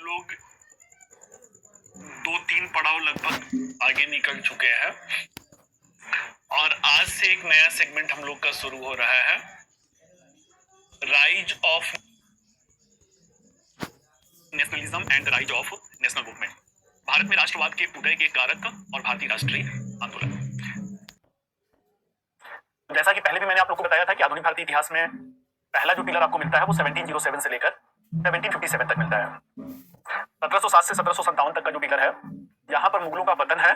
लोग 2-3 पड़ाव लगभग आगे निकल चुके हैं और आज से एक नया सेगमेंट हम लोग का शुरू हो रहा है, rise of nationalism and rise of national movement. Bharat में राष्ट्रवाद के उदय के कारक और भारतीय राष्ट्रीय आंदोलन। जैसा कि पहले भी मैंने आप लोगों को बताया था कि आधुनिक भारतीय इतिहास में पहला जो पिलर आपको मिलता है वो 1707 से लेकर 1757 तक मिलता है। 1707 से 1757 तक का जो पिलर है, यहाँ पर मुगलों का पतन है,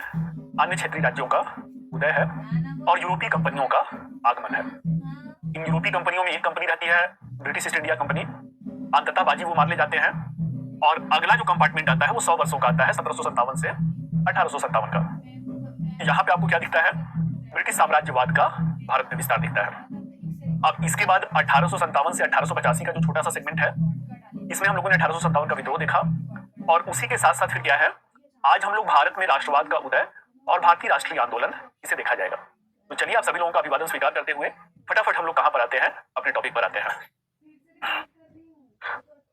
अन्य क्षेत्रीय राज्यों का उदय है और यूरोपीय कंपनियों का आगमन है। इन यूरोपीय कंपनियों में एक कंपनी रहती है ब्रिटिश ईस्ट इंडिया कंपनी, अंततः बाजी वो मार ले जाते हैं और अगला जो कंपार्टमेंट आता है वो 100 वर्षों का आता है, 1757 से 1857 का। यहाँ पे आपको क्या दिखता है? ब्रिटिश साम्राज्यवाद का भारत में विस्तार दिखता है। अब इसके बाद 1857 से 1885 का जो छोटा सा सेगमेंट है, इसमें हम लोगों ने 1857 का विद्रोह देखा और उसी के साथ साथ फिर क्या है, आज हम लोग भारत में राष्ट्रवाद का उदय और भारतीय राष्ट्रीय आंदोलन, इसे देखा जाएगा। तो चलिए आप सभी लोगों का अभिवादन स्वीकार करते हुए फटाफट हम लोग कहां पर आते हैं, अपने टॉपिक पर आते हैं।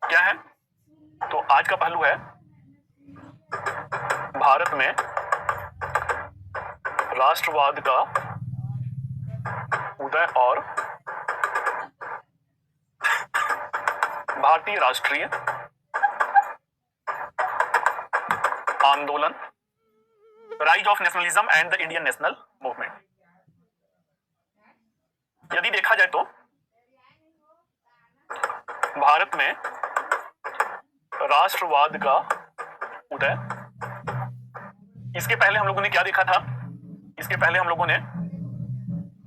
क्या है? तो आज का पहलू है भारत में राष्ट्रवाद का उदय और भारतीय राष्ट्रीय आंदोलन, rise of nationalism and the Indian national movement. यदि देखा जाए तो भारत में राष्ट्रवाद का उदय, इसके पहले हम लोगों ने क्या देखा था? इसके पहले हम लोगों ने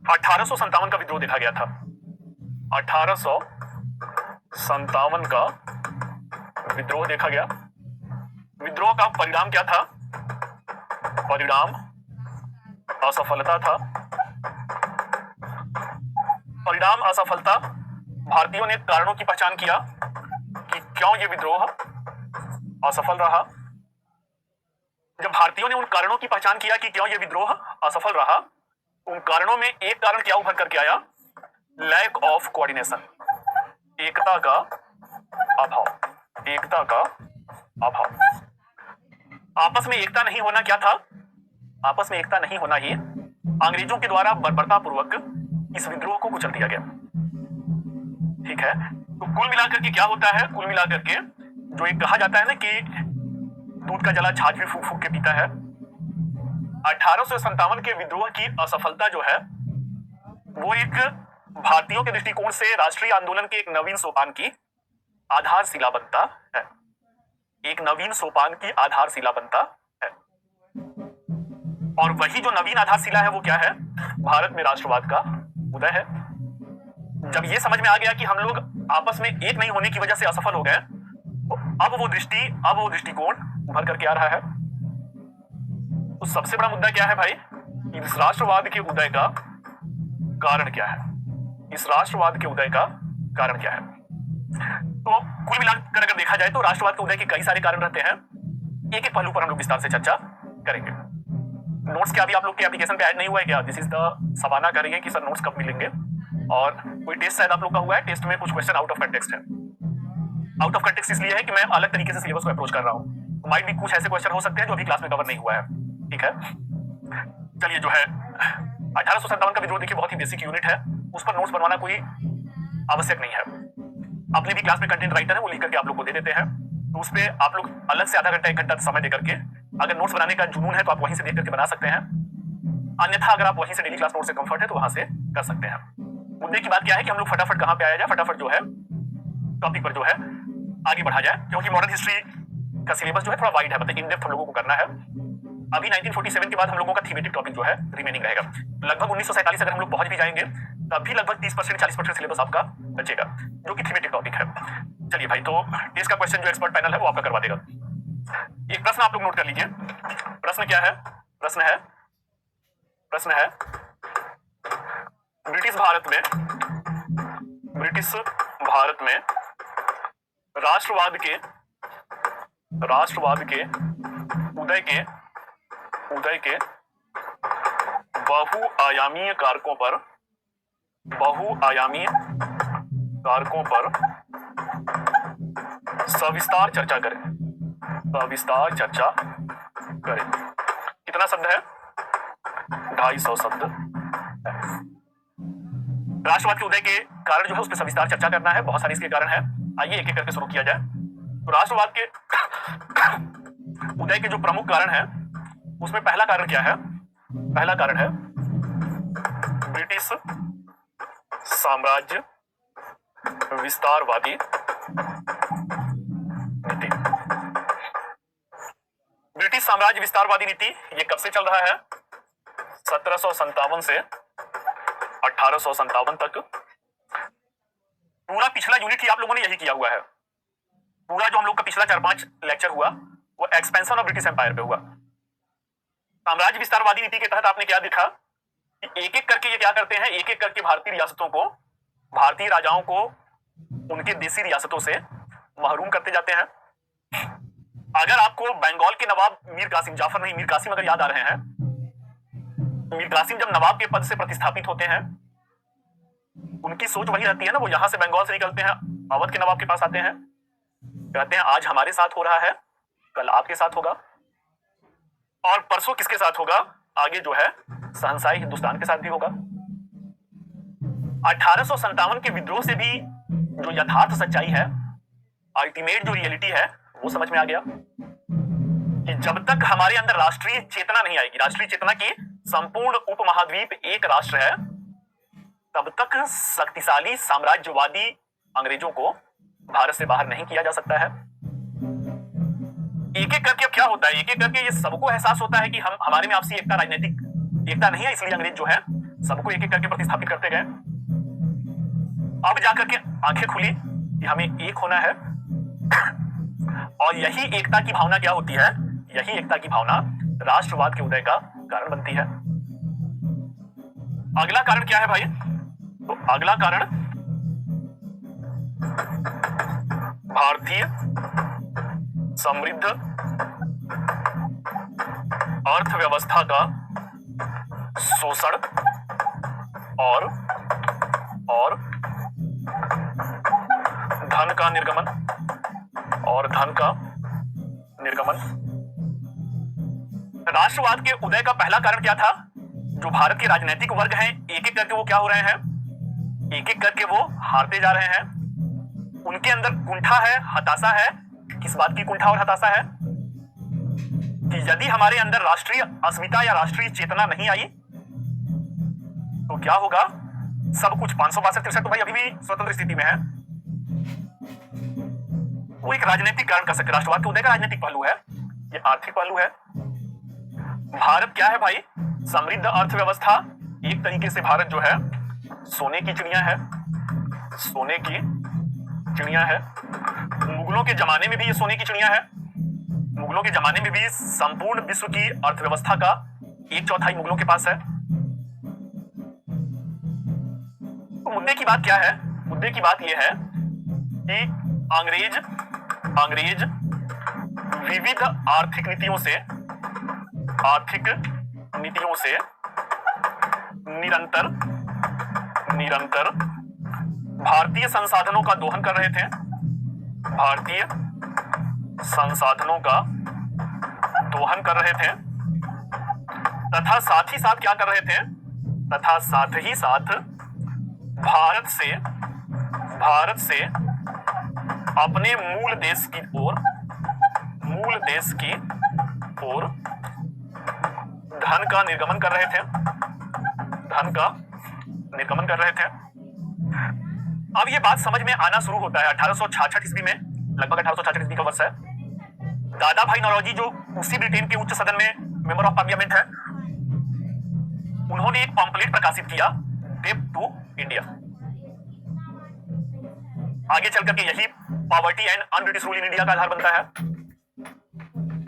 1857 का विद्रोह देखा गया था। 1857 का विद्रोह देखा गया। विद्रोह का परिणाम क्या था? परिणाम असफलता था। परिणाम असफलता। भारतीयों ने कारणों की पहचान किया कि क्यों ये विद्रोह असफल रहा। जब भारतीयों ने उन कारणों की पहचान किया कि क्यों ये विद्रोह असफल रहा, उन कारणों में एक कारण क्या उभर करके आया? लैक ऑफ कोऑर्डिनेशन, एकता का अभाव। एकता का अभाव। आपस में एकता नहीं होना क्या था? आपस में एकता नहीं होना ही अंग्रेजों के द्वारा बर्बरतापूर्वक इस विद्रोह को कुचल दिया गया। ठीक है, तो कुल मिलाकर के क्या होता है? कुल मिलाकर के जो एक कहा जाता है ना कि दूध का जला छाछ भी फूक फूक के पीता है, 1857 के विद्रोह की असफलता जो है वो एक भारतीयों के दृष्टिकोण से राष्ट्रीय आंदोलन के एक नवीन सोपान की आधारशिला बनता है। एक नवीन सोपान की आधारशिला बनता है और वही जो नवीन आधारशिला है वो क्या है? भारत में राष्ट्रवाद का उदय है। जब ये समझ में आ गया कि हम लोग आपस में एक नहीं होने की वजह से असफल हो गए, तो अब वो दृष्टिकोण उभर करके आ रहा है। तो सबसे बड़ा मुद्दा क्या है भाई? इस राष्ट्रवाद के उदय का कारण क्या है? इस राष्ट्रवाद के उदय का कारण क्या है? तो कुल मिलाकर अगर देखा जाए तो राष्ट्रवाद के उदय के कई सारे कारण रहते हैं। एक एक पहलू पर हम लोग विस्तार से चर्चा करेंगे। नोट्स क्या अभी आप लोग के एप्लीकेशन पे ऐड नहीं हुआ है क्या? दिस इज द सवाना करेंगे कि सर नोट्स कब मिलेंगे, और कोई टेस्ट शायद आप लोग का हुआ है, टेस्ट में कुछ क्वेश्चन आउट ऑफ कंटेक्स्ट है। आउट ऑफ कंटेक्स्ट इसलिए है कि मैं अलग तरीके से सिलेबस को अप्रोच कर रहा हूँ, तो माइट भी कुछ ऐसे क्वेश्चन हो सकते हैं जो अभी क्लास में कवर नहीं हुआ है। ठीक है, चलिए जो है 1857 का विद्रोह देखिए बहुत ही बेसिक यूनिट है, उस पर नोट्स बनवाना कोई आवश्यक नहीं है। अपने भी क्लास में कंटेंट राइटर है, वो लिख करके आप लोग को दे देते हैं, तो उस पर आप लोग अलग से आधा घंटा 1 घंटा समय देकर के अगर नोट्स बनाने का जुनून है तो आप वहीं से देख करके बना सकते हैं। अन्यथा अगर आप वहीं से डेली क्लास नोट से कंफर्ट है तो वहां से कर सकते हैं। मुद्दे की बात क्या है कि हम लोग फटाफट कहां पे आया जाए, फटाफट जो है टॉपिक पर जो है आगे बढ़ा जाए, क्योंकि मॉडर्न हिस्ट्री का सिलेबस जो है थोड़ा वाइड है, मतलब इन डेप्थ हम लोगों को करना है। अभी 1947 के बाद हम लोगों का थीमेटिक टॉपिक जो है रिमेनिंग रहेगा। लगभग 1947 अगर हम लोग पहुंच भी जाएंगे तब भी लगभग 30% 40% सिलेबस आपका बचेगा, जो कि थीमेटिक टॉपिक है। चलिए भाई, तो टेस्ट का क्वेश्चन जो एक्सपर्ट पैनल है वो आपका करवा देगा। एक प्रश्न आप लोग नोट कर लीजिए। प्रश्न क्या है? प्रश्न है ब्रिटिश भारत में राष्ट्रवाद के उदय के बहुआयामी कारकों पर सविस्तार चर्चा करें। विस्तार चर्चा करें। कितना शब्द है? 250 शब्द। राष्ट्रवाद के उदय के कारण जो है उस पर सविस्तार चर्चा करना है, बहुत सारे इसके कारण है। आइए एक एक करके शुरू किया जाए। तो राष्ट्रवाद के उदय के जो प्रमुख कारण है उसमें पहला कारण क्या है? पहला कारण है ब्रिटिश साम्राज्य विस्तारवादी नीति। ब्रिटिश साम्राज्य विस्तारवादी नीति ये कब से चल रहा है? 1757 से 1857 तक। पूरा पिछला यूनिट ही आप लोगों ने यही किया हुआ है। पूरा जो हम लोग का पिछला 4-5 लेक्चर हुआ वो एक्सपेंशन ऑफ ब्रिटिश एम्पायर पे हुआ। साम्राज्य विस्तारवादी नीति के तहत आपने क्या देखा कि एक एक करके ये क्या करते हैं, एक एक करके भारतीय रियासतों को, भारतीय राजाओं को उनके देसी रियासतों से महरूम करते जाते हैं। अगर आपको बंगाल के नवाब मीर कासिम, जाफर नहीं मीर कासिम अगर याद आ रहे हैं, मीर कासिम जब नवाब के पद से प्रतिस्थापित होते हैं उनकी सोच वही रहती है ना, वो यहां से बंगाल से निकलते हैं, अवध के नवाब के पास आते हैं, कहते हैं आज हमारे साथ हो रहा है, कल आपके साथ होगा और परसों किसके साथ होगा, आगे जो है शहंशाही हिंदुस्तान के साथ भी होगा। 1857 के विद्रोह से भी जो यथार्थ सच्चाई है, अल्टीमेट जो रियलिटी है वो समझ में आ गया कि जब तक हमारे अंदर राष्ट्रीय चेतना नहीं आएगी, राष्ट्रीय चेतना की संपूर्ण उपमहाद्वीप एक राष्ट्र है, तब तक शक्तिशाली साम्राज्यवादी अंग्रेजों को भारत से बाहर नहीं किया जा सकता है। एक एक करके अब क्या होता है, एक एक करके ये सबको एहसास होता है कि हम हमारे में आपसी एकता, राजनीतिक एकता नहीं है, इसलिए अंग्रेज जो है सबको एक एक करके प्रतिस्थापित करते गए। अब जाकर के आंखें खुली कि हमें एक होना है और यही एकता की भावना क्या होती है, यही एकता की भावना राष्ट्रवाद के उदय का कारण बनती है। अगला कारण क्या है भाई? तो अगला कारण भारतीय समृद्ध अर्थव्यवस्था का शोषण और धन का निर्गमन राष्ट्रवाद के उदय का पहला कारण क्या था? जो भारत के राजनीतिक वर्ग हैं एक एक करके वो क्या हो रहे हैं, एक एक करके वो हारते जा रहे हैं। उनके अंदर कुंठा है, हताशा है। किस बात की कुंठा और हताशा है? कि यदि हमारे अंदर राष्ट्रीय अस्मिता या राष्ट्रीय चेतना नहीं आई तो क्या होगा? सब कुछ 562-63 तो भाई अभी भी स्वतंत्र स्थिति में है। वो एक राजनीतिक कारण कर सकते, राष्ट्रवाद के उदय का राजनीतिक पहलू है, ये आर्थिक पहलू है। भारत क्या है भाई? समृद्ध अर्थव्यवस्था। एक तरीके से भारत जो है सोने की चिड़िया है, सोने की चिड़िया है। मुगलों के जमाने में भी ये सोने की चिड़िया है। मुगलों के जमाने में भी संपूर्ण विश्व की अर्थव्यवस्था का 1/4 मुगलों के पास है। तो मुद्दे की बात क्या है? मुद्दे की बात यह है कि अंग्रेज विविध आर्थिक नीतियों से निरंतर भारतीय संसाधनों का दोहन कर रहे थे, भारतीय संसाधनों का दोहन कर रहे थे तथा साथ ही साथ क्या कर रहे थे? तथा साथ ही साथ भारत से अपने मूल देश की ओर धन का निर्गमन कर रहे थे। अब ये बात समझ में आना शुरू होता है 1866 ईस्वी में, लगभग 1866 ईस्वी का वर्ष है। दादा भाई नौरोजी जो उसी ब्रिटेन के उच्च सदन में मेंबर ऑफ पार्लियामेंट है, उन्होंने एक पम्पलेट प्रकाशित किया, डेब्ट टू इंडिया। आगे चल करके यही poverty and un British rule in India का आधार बनता है।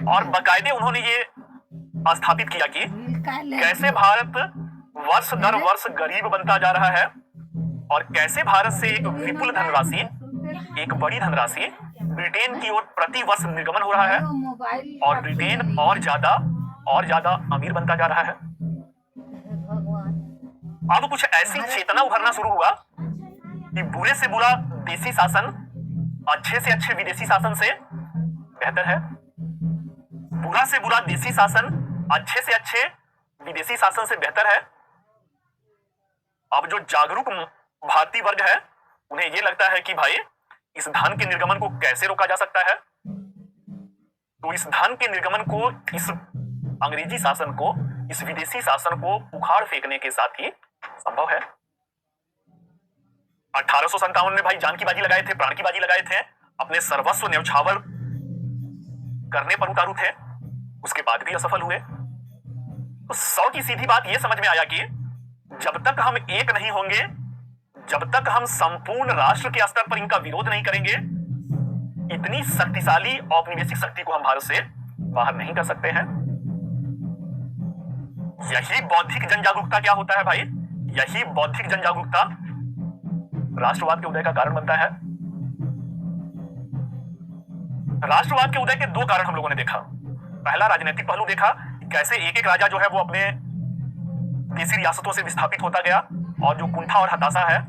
और बाकायदे उन्होंने ये स्थापित किया कि कैसे भारत वर्ष दर वर्ष गरीब बनता जा रहा है और कैसे भारत से एक विपुल धनराशि, एक बड़ी धनराशि ब्रिटेन की ओर प्रति वर्ष निर्गमन हो रहा है और ब्रिटेन और ज्यादा अमीर बनता जा रहा है। अब कुछ ऐसी चेतना उभरना शुरू हुआ कि बुरे से बुरा देसी शासन अच्छे से अच्छे विदेशी शासन से बेहतर है। बुरा से बुरा देसी शासन अच्छे से अच्छे विदेशी शासन से बेहतर है। अब जो जागरूक भारतीय वर्ग है उन्हें यह लगता है कि भाई इस धन के निर्गमन को कैसे रोका जा सकता है। तो इस धन के निर्गमन को, इस अंग्रेजी शासन को, इस विदेशी शासन को उखाड़ फेंकने के साथ ही संभव है। 1857 में भाई जान की बाजी लगाए थे, प्राण की बाजी लगाए थे, अपने सर्वस्व न्यौछावर करने पर उतारू थे, उसके बाद भी असफल हुए। तो 100 की सीधी बात यह समझ में आया कि जब तक हम एक नहीं होंगे, जब तक हम संपूर्ण राष्ट्र के स्तर पर इनका विरोध नहीं करेंगे, इतनी शक्तिशाली औपनिवेशिक शक्ति को हम भारत से बाहर नहीं कर सकते हैं। यही बौद्धिक जन जागरूकता क्या होता है भाई? यही बौद्धिक जन जागरूकता राष्ट्रवाद के उदय का कारण बनता है। राष्ट्रवाद के उदय के दो कारण हम लोगों ने देखा। पहला राजनीतिक पहलू देखा, कैसे एक एक राजा जो है वो अपने देसी रियासतों से विस्थापित होता गया, और जो कुंठा और हताशा है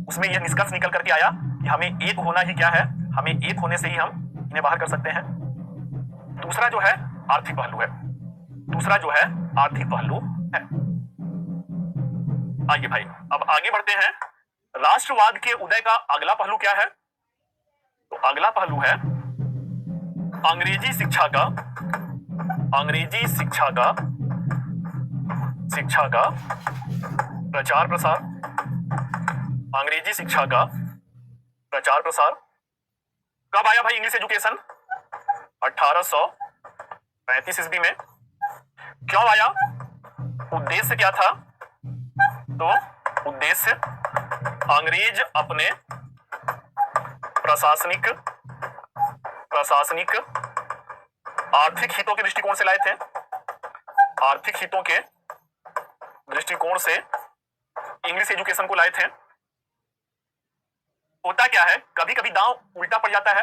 उसमें यह निष्कर्ष निकल करके आया कि हमें एक होना ही क्या है, हमें एक होने से ही हम इन्हें बाहर कर सकते हैं। दूसरा जो है आर्थिक पहलू है, दूसरा जो है आर्थिक पहलू है। आइए भाई अब आगे बढ़ते हैं। राष्ट्रवाद के उदय का अगला पहलू क्या है? तो अगला पहलू है अंग्रेजी शिक्षा का, अंग्रेजी शिक्षा का प्रचार प्रसार, अंग्रेजी शिक्षा का प्रचार प्रसार। कब आया भाई इंग्लिश एजुकेशन? 1835 ईस्वी में। क्यों आया? उद्देश्य क्या था? तो उद्देश्य अंग्रेज अपने प्रशासनिक आर्थिक हितों के दृष्टिकोण से लाए थे। आर्थिक हितों के दृष्टिकोण से इंग्लिश एजुकेशन को लाए थे। होता क्या है, कभी कभी दांव उल्टा पड़ जाता है।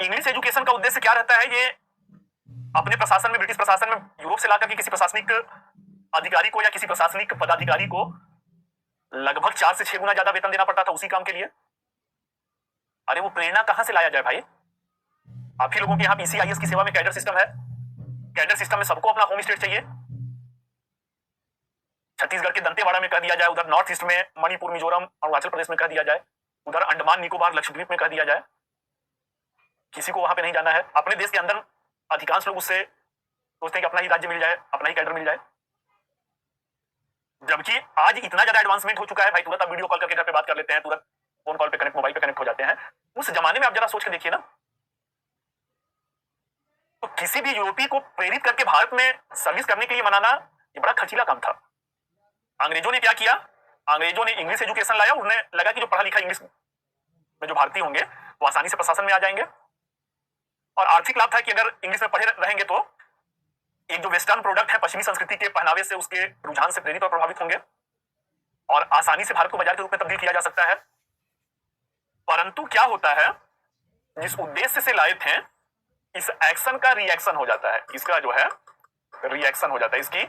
इंग्लिश एजुकेशन का उद्देश्य क्या रहता है? ये अपने प्रशासन में, ब्रिटिश प्रशासन में यूरोप से लाकर के किसी प्रशासनिक अधिकारी को या किसी प्रशासनिक पदाधिकारी को लगभग 4 से 6 गुना ज्यादा वेतन देना पड़ता था उसी काम के लिए। अरे वो प्रेरणा कहां से लाया जाए भाई? आप ही लोगों के यहाँ पीसीआईएस की सेवा में कैडर सिस्टम है। कैडर सिस्टम में सबको अपना होम स्टेट चाहिए। छत्तीसगढ़ के दंतेवाड़ा में कह दिया जाए, उधर नॉर्थ ईस्ट में मणिपुर, मिजोरम, अरुणाचल प्रदेश में कह दिया जाए, उधर अंडमान निकोबार, लक्षद्वीप में कह दिया जाए, किसी को वहां पे नहीं जाना है। अपने देश के अंदर अधिकांश लोग उससे सोचते हैं कि अपना ही राज्य मिल जाए, अपना ही कैडर मिल जाए। जबकि आज इतना ज्यादा एडवांसमेंट हो चुका है भाई, तुरंत आप वीडियो कॉल करके घर पे बात कर लेते हैं, तुरंत फोन कॉल पे कनेक्ट, मोबाइल पे कनेक्ट हो जाते हैं। उस जमाने में आप जरा सोच के देखिए ना, तो किसी भी यूरोपीय को प्रेरित करके भारत में सर्विस करने के लिए मनाना ये बड़ा खर्चीला काम था। अंग्रेजों ने क्या किया? अंग्रेजों ने इंग्लिश एजुकेशन लाया। उन्हें लगा कि जो पढ़ा लिखा इंग्लिश में जो भारतीय होंगे वो आसानी से प्रशासन में आ जाएंगे, और आर्थिक लाभ था कि अगर इंग्लिश में पढ़े रहेंगे तो एक जो वेस्टर्न प्रोडक्ट है, पश्चिमी संस्कृति के पहनावे से, उसके रुझान से प्रेरित और प्रभावित होंगे, और आसानी से भारत को बाजार के रूप में तब्दील किया जा सकता है। परंतु क्या होता है, जिस उद्देश्य से लाए थे, इस एक्शन का रिएक्शन हो जाता है। इसका जो है रिएक्शन हो जाता है। इसकी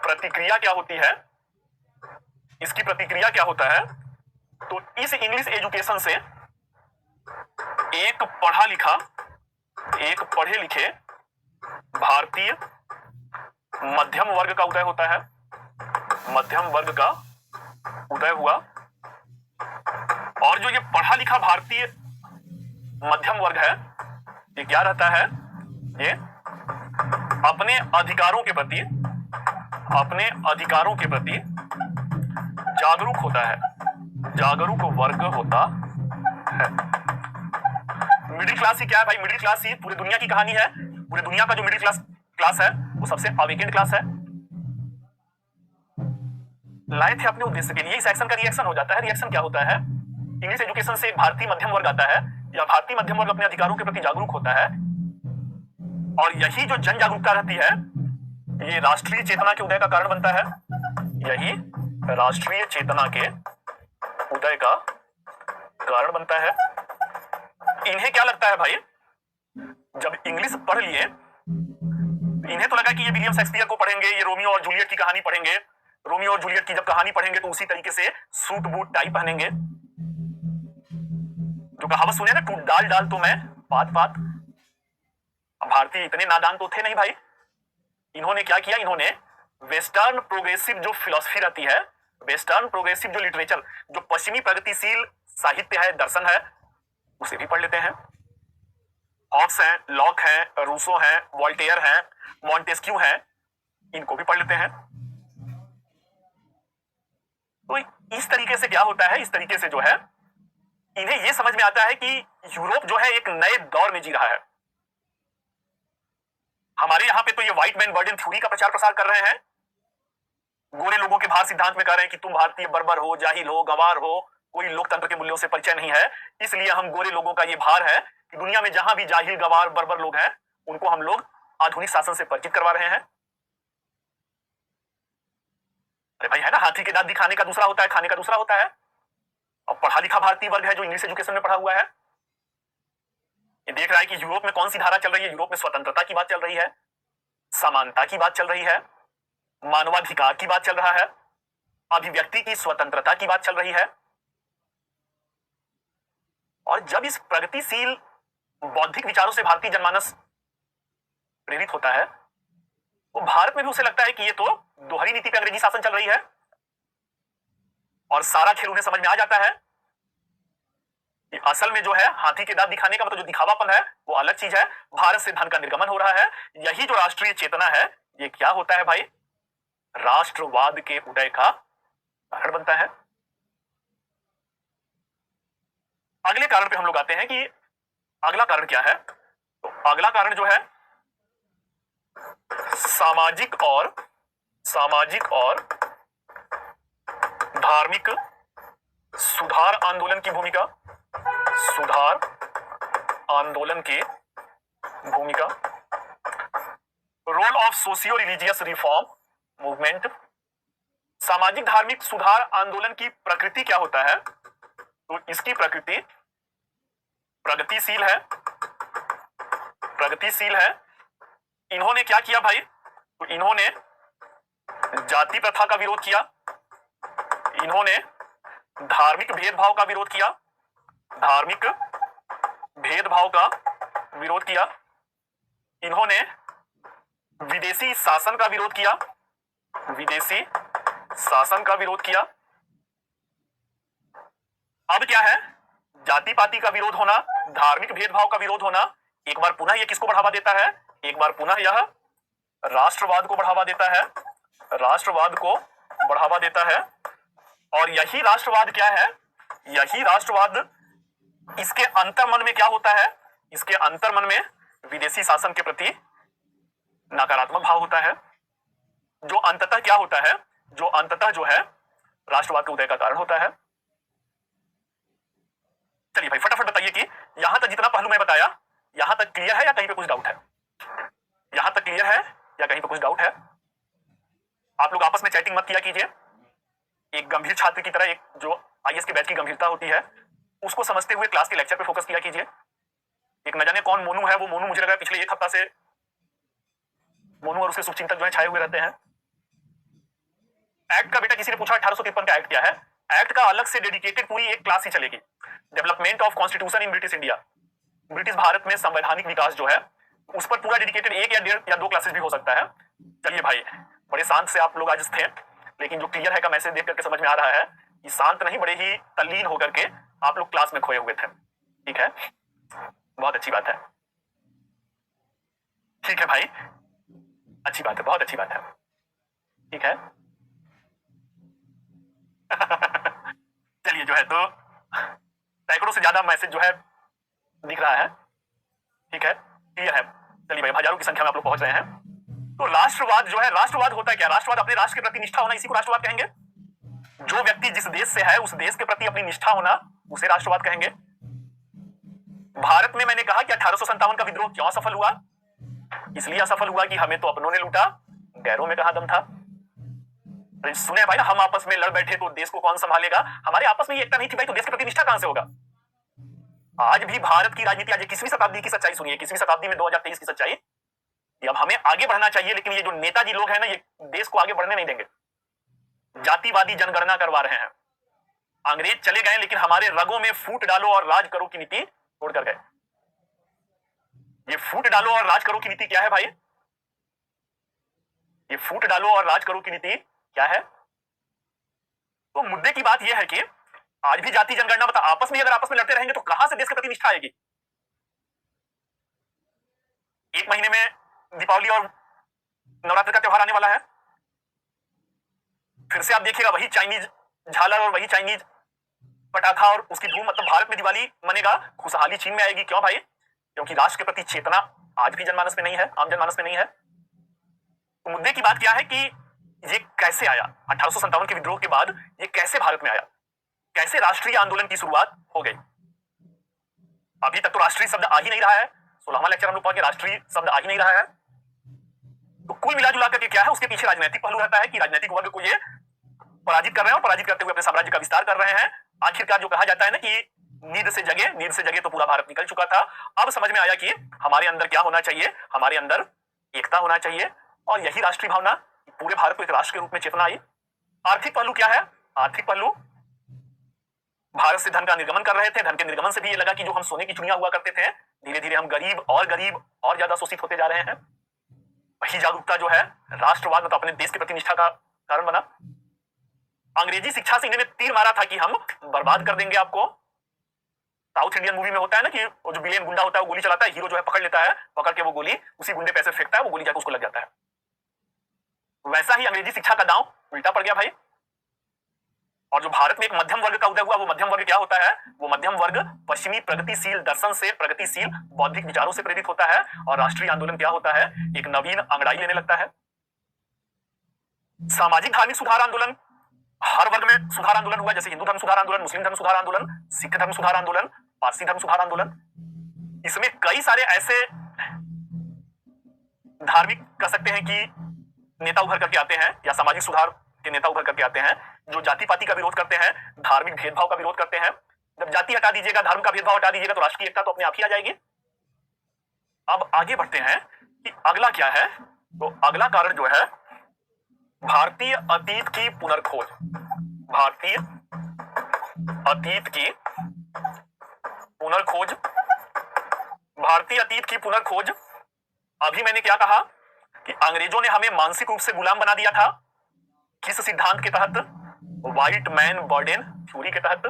प्रतिक्रिया क्या होती है? इसकी प्रतिक्रिया क्या होता है? तो इस इंग्लिश एजुकेशन से एक पढ़ा लिखा, एक पढ़े लिखे भारतीय मध्यम वर्ग का उदय होता है। मध्यम वर्ग का उदय हुआ, और जो ये पढ़ा लिखा भारतीय मध्यम वर्ग है, ये क्या रहता है? ये अपने अधिकारों के प्रति, अपने अधिकारों के प्रति जागरूक होता है, जागरूक वर्ग होता है। मिडिल क्लास ही क्या है भाई? मिडिल क्लास ही पूरी दुनिया की कहानी है। पूरी दुनिया का जो मिडिल क्लास है वो सबसे अवेकेंड क्लास है। लाए थे अपने उद्देश्य के लिए। इस एक्शन का रिएक्शन हो जाता है। रिएक्शन क्या होता है? इंग्लिश एजुकेशन से एक भारतीय मध्यम वर्ग आता है, या भारतीय मध्यम वर्ग अपने अधिकारों के प्रति जागरूक होता है, और यही जो जन जागरूकता रहती है, ये राष्ट्रीय चेतना के उदय का कारण बनता है। यही राष्ट्रीय चेतना के उदय का कारण बनता है। इन्हें क्या लगता है भाई, जब इंग्लिश पढ़ लिए, इन्हें तो लगा कि ये विलियम शेक्सपियर को पढ़ेंगे, ये रोमियो और जूलियट की कहानी पढ़ेंगे, रोमियो और जूलियट की जब कहानी पढ़ेंगे तो उसी तरीके से सूट बूट टाई पहनेंगे। जो कहावत सुने ना, टूट डाल डाल तो मैं पात पात, अब भारतीय इतने नादान तो थे नहीं भाई। इन्होंने क्या किया, इन्होंने वेस्टर्न प्रोग्रेसिव जो फिलॉसफी रहती है, वेस्टर्न प्रोग्रेसिव जो लिटरेचर, जो पश्चिमी प्रगतिशील साहित्य है, दर्शन है, उसे भी पढ़ लेते हैं। हॉब्स हैं, लॉक हैं, रूसो हैं, वॉल्टेयर हैं, मॉन्टेस्क्यू हैं, इनको भी पढ़ लेते हैं। तो इस तरीके से क्या होता है, इस तरीके से जो है इन्हें यह समझ में आता है कि यूरोप जो है एक नए दौर में जी रहा है। हमारे यहां पे तो ये व्हाइट मैन बर्डन थ्योरी का प्रचार प्रसार कर रहे हैं, गोरे लोगों के भार सिद्धांत में कह रहे हैं कि तुम भारतीय बर्बर हो, जाहिल हो, गंवार हो, कोई लोकतंत्र के मूल्यों से परिचय नहीं है, इसलिए हम गोरे लोगों का ये भार है कि दुनिया में जहां भी जाहिल, गंवार, बर्बर लोग हैं उनको हम लोग आधुनिक शासन से परिचित करवा रहे हैं। अरे भाई है ना, हाथी के दांत दिखाने का दूसरा होता है, खाने का दूसरा होता है। और पढ़ा लिखा भारतीय वर्ग है जो इंग्लिश एजुकेशन में पढ़ा हुआ है, ये देख रहा है कि यूरोप में कौन सी धारा चल रही है। यूरोप में स्वतंत्रता की बात चल रही है, समानता की बात चल रही है, मानवाधिकार की बात चल रहा है, अभिव्यक्ति की स्वतंत्रता की बात चल रही है। और जब इस प्रगतिशील बौद्धिक विचारों से भारतीय जनमानस प्रेरित होता है तो भारत में भी उसे लगता है कि ये तो दोहरी नीति पे अंग्रेजी शासन चल रही है, और सारा खेल उन्हें समझ में आ जाता है कि असल में जो है हाथी के दांत दिखाने का मतलब जो दिखावापन है वो अलग चीज है, भारत से धन का निर्गमन हो रहा है। यही जो राष्ट्रीय चेतना है ये क्या होता है भाई, राष्ट्रवाद के उदय का कारण बनता है। अगले कारण पे हम लोग आते हैं कि अगला कारण क्या है। तो अगला कारण जो है सामाजिक और धार्मिक सुधार आंदोलन की भूमिका, सुधार आंदोलन की भूमिका, role of socio religious reform movement. सामाजिक धार्मिक सुधार आंदोलन की प्रकृति क्या होता है, तो इसकी प्रकृति प्रगतिशील है, प्रगतिशील है। इन्होंने क्या किया भाई, तो इन्होंने जाति प्रथा का विरोध किया, इन्होंने धार्मिक भेदभाव का विरोध किया, धार्मिक भेदभाव का विरोध किया, इन्होंने विदेशी शासन का विरोध किया, विदेशी शासन का विरोध किया। अब क्या है, जाति पाति का विरोध होना, धार्मिक भेदभाव का विरोध होना, एक बार पुनः यह किसको बढ़ावा देता है, एक बार पुनः यह राष्ट्रवाद को बढ़ावा देता है, राष्ट्रवाद को बढ़ावा देता है। और यही राष्ट्रवाद क्या है, यही राष्ट्रवाद, इसके अंतर्मन में क्या होता है, इसके अंतर्मन में विदेशी शासन के प्रति नकारात्मक भाव होता है, जो अंततः क्या होता है, जो अंततः जो है राष्ट्रवाद के उदय का कारण होता है। चलिए भाई फटाफट बताइए कि यहां तक जितना पहलू मैं बताया यहां तक क्लियर है या कहीं पे कुछ डाउट है, यहां तक क्लियर है या कहीं पे कुछ डाउट है। आप लोग आपस में चैटिंग मत किया कीजिए, एक गंभीर छात्र की तरह, एक जो आईएएस के बैच की गंभीरता होती है उसको समझते हुए क्लास के लेक्चर पे फोकस किया कीजिए। एक न जाने कौन मोनू है, वो मोनू मुझे लग रहा है पिछले एक हफ्ता से मोनू और उसके शुभचिंतक जो है छाए हुए रहते हैं। एक्ट का बेटा किसी ने पूछा 1853 का एक्ट क्या है, एक्ट का अलग से डेडिकेटेड पूरी एक क्लास ही चलेगी, development of constitution in British India, British Bharat में संवैधानिक विकास जो है उस पर पूरा डेडिकेटेड एक या डेढ़ या दो क्लासेस भी हो सकता है। चलिए भाई, बड़े शांत से आप लोग आज थे, लेकिन जो क्लियर है का मैसेज देख करके समझ में आ रहा है कि शांत नहीं, बड़े ही तल्लीन होकर के आप लोग क्लास में खोए हुए थे। ठीक है, बहुत अच्छी बात है, ठीक है भाई, अच्छी बात है, बहुत अच्छी बात है, ठीक है। चलिए जो है तो सैकड़ों से ज्यादा मैसेज जो है दिख रहा है, ठीक है, क्लियर है। चलिए भाई, हजारों की संख्या में आप लोग पहुंच रहे हैं। तो राष्ट्रवाद जो है, राष्ट्रवाद होता है क्या, राष्ट्रवाद अपने राष्ट्र के प्रति निष्ठा होना, इसी को राष्ट्रवाद कहेंगे। जो व्यक्ति जिस देश से है उस देश के प्रति अपनी निष्ठा होना, उसे राष्ट्रवाद कहेंगे। भारत में मैंने कहा कि 1857 का विद्रोह क्यों असफल हुआ, इसलिए असफल हुआ कि हमें तो अपनों ने लूटा, गैरों में कहां दम था। सुने भाई ना, हम आपस में लड़ बैठे तो देश को कौन संभालेगा, हमारे आपस में ये एकता नहीं थी भाई, तो देश के प्रति निष्ठा कहां से होगा। आज भी भारत की राजनीति, आज 21वीं शताब्दी की सच्चाई सुनिए, 21वीं शताब्दी में 2023 की सच्चाई, अब हमें आगे बढ़ना चाहिए, लेकिन ये जो नेताजी लोग हैं ना, ये देश को आगे बढ़ने नहीं देंगे, जातिवादी जनगणना करवा रहे हैं। अंग्रेज चले गए, लेकिन हमारे रगों में फूट डालो और राज करो की नीति छोड़कर गए। ये फूट डालो और राज करो की नीति क्या है भाई? ये फूट डालो और राज करो की नीति क्या है? तो मुद्दे की बात यह है कि आज भी जाति जनगणना मतलब आपस में अगर आपस में लड़ते रहेंगे तो कहां से देश के प्रति निष्ठा आएगी? एक महीने में दीपावली और नवरात्र का त्योहार आने वाला है, फिर से आप देखिएगा वही चाइनीज झालर और वही चाइनीज पटाखा और उसकी धूम, मतलब भारत में दिवाली मनेगा, खुशहाली चीन में आएगी। क्यों भाई? क्योंकि राष्ट्र के प्रति चेतना आज भी जनमानस में नहीं है, आम जनमानस में नहीं है। तो मुद्दे की बात क्या है कि ये कैसे आया? 1857 के विद्रोह के बाद ये कैसे भारत में आया? कैसे राष्ट्रीय आंदोलन की शुरुआत हो गई? अभी तक तो राष्ट्रीय शब्द आ ही नहीं रहा है। 16वां लेक्चर हम लोग पढ़ के राष्ट्रीय शब्द आ ही नहीं रहा है। तो कुल मिला जुला करके क्या है, उसके पीछे राजनीतिक पहलू रहता है कि राजनीतिक वर्ग को ये पराजित कर रहे हैं और पराजित करते हुए अपने साम्राज्य का विस्तार कर रहे हैं। आखिरकार जो कहा जाता है ना कि नींद से जगे तो पूरा भारत निकल चुका था। अब समझ में आया कि हमारे अंदर क्या होना चाहिए, हमारे अंदर एकता होना चाहिए, और यही राष्ट्रीय भावना पूरे भारत को एक राष्ट्र के रूप में चेतना आई। आर्थिक पहलू क्या है? आर्थिक पहलू, भारत से धन का निर्गमन कर रहे थे। धन के निर्गमन से भी ये लगा कि जो हम सोने की चिड़िया हुआ करते थे, धीरे धीरे हम गरीब और ज्यादा शोषित होते जा रहे हैं। वही जागरूकता जो है राष्ट्रवाद मतलब अपने देश के प्रति निष्ठा का कारण बना। अंग्रेजी शिक्षा से इन्होंने तीर मारा था कि हम बर्बाद कर देंगे आपको। साउथ इंडियन मूवी में होता है ना कि वो जो विलेन गुंडा होता है वो गोली चलाता है, हीरो जो है पकड़ लेता है, पकड़ के वो गोली उसी गुंडे पे ऐसे फेंकता है, वो गोली जाकर उसको लग जाता है। वैसा ही अंग्रेजी शिक्षा का दांव उल्टा पड़ गया भाई। और जो भारत में एक मध्यम वर्ग का उदय हुआ, वो मध्यम वर्ग क्या होता है? वो मध्यम वर्ग पश्चिमी प्रगतिशील दर्शन से, प्रगतिशील बौद्धिक विचारों से प्रेरित होता है। और राष्ट्रीय आंदोलन क्या होता है? एक नवीन अंगड़ाई लेने लगता है। सामाजिक धार्मिक सुधार आंदोलन, हर वर्ग में सुधार आंदोलन हुआ, जैसे हिंदू धर्म सुधार आंदोलन, मुस्लिम धर्म सुधार आंदोलन, सिख धर्म सुधार आंदोलन, पारसी धर्म सुधार आंदोलन। इसमें कई सारे ऐसे धार्मिक कह सकते हैं कि नेता उभर करके आते हैं, या सामाजिक सुधार के नेता उभर करके आते हैं, जो जाति पाति का विरोध करते हैं, धार्मिक भेदभाव का विरोध करते हैं। जब जाति हटा दीजिएगा, धर्म का भेदभाव हटा दीजिएगा, तो राष्ट्रीय एकता तो अपने आप ही आ जाएगी। अब आगे बढ़ते हैं कि अगला क्या है। तो अगला कारण जो है भारतीय अतीत की पुनर्खोज। भारतीय अतीत की पुनर्खोज, भारतीय अतीत की पुनर्खोज। अभी मैंने क्या कहा कि अंग्रेजों ने हमें मानसिक रूप से गुलाम बना दिया था। किस सिद्धांत के तहत? व्हाइट मैन बर्डन थ्योरी के तहत।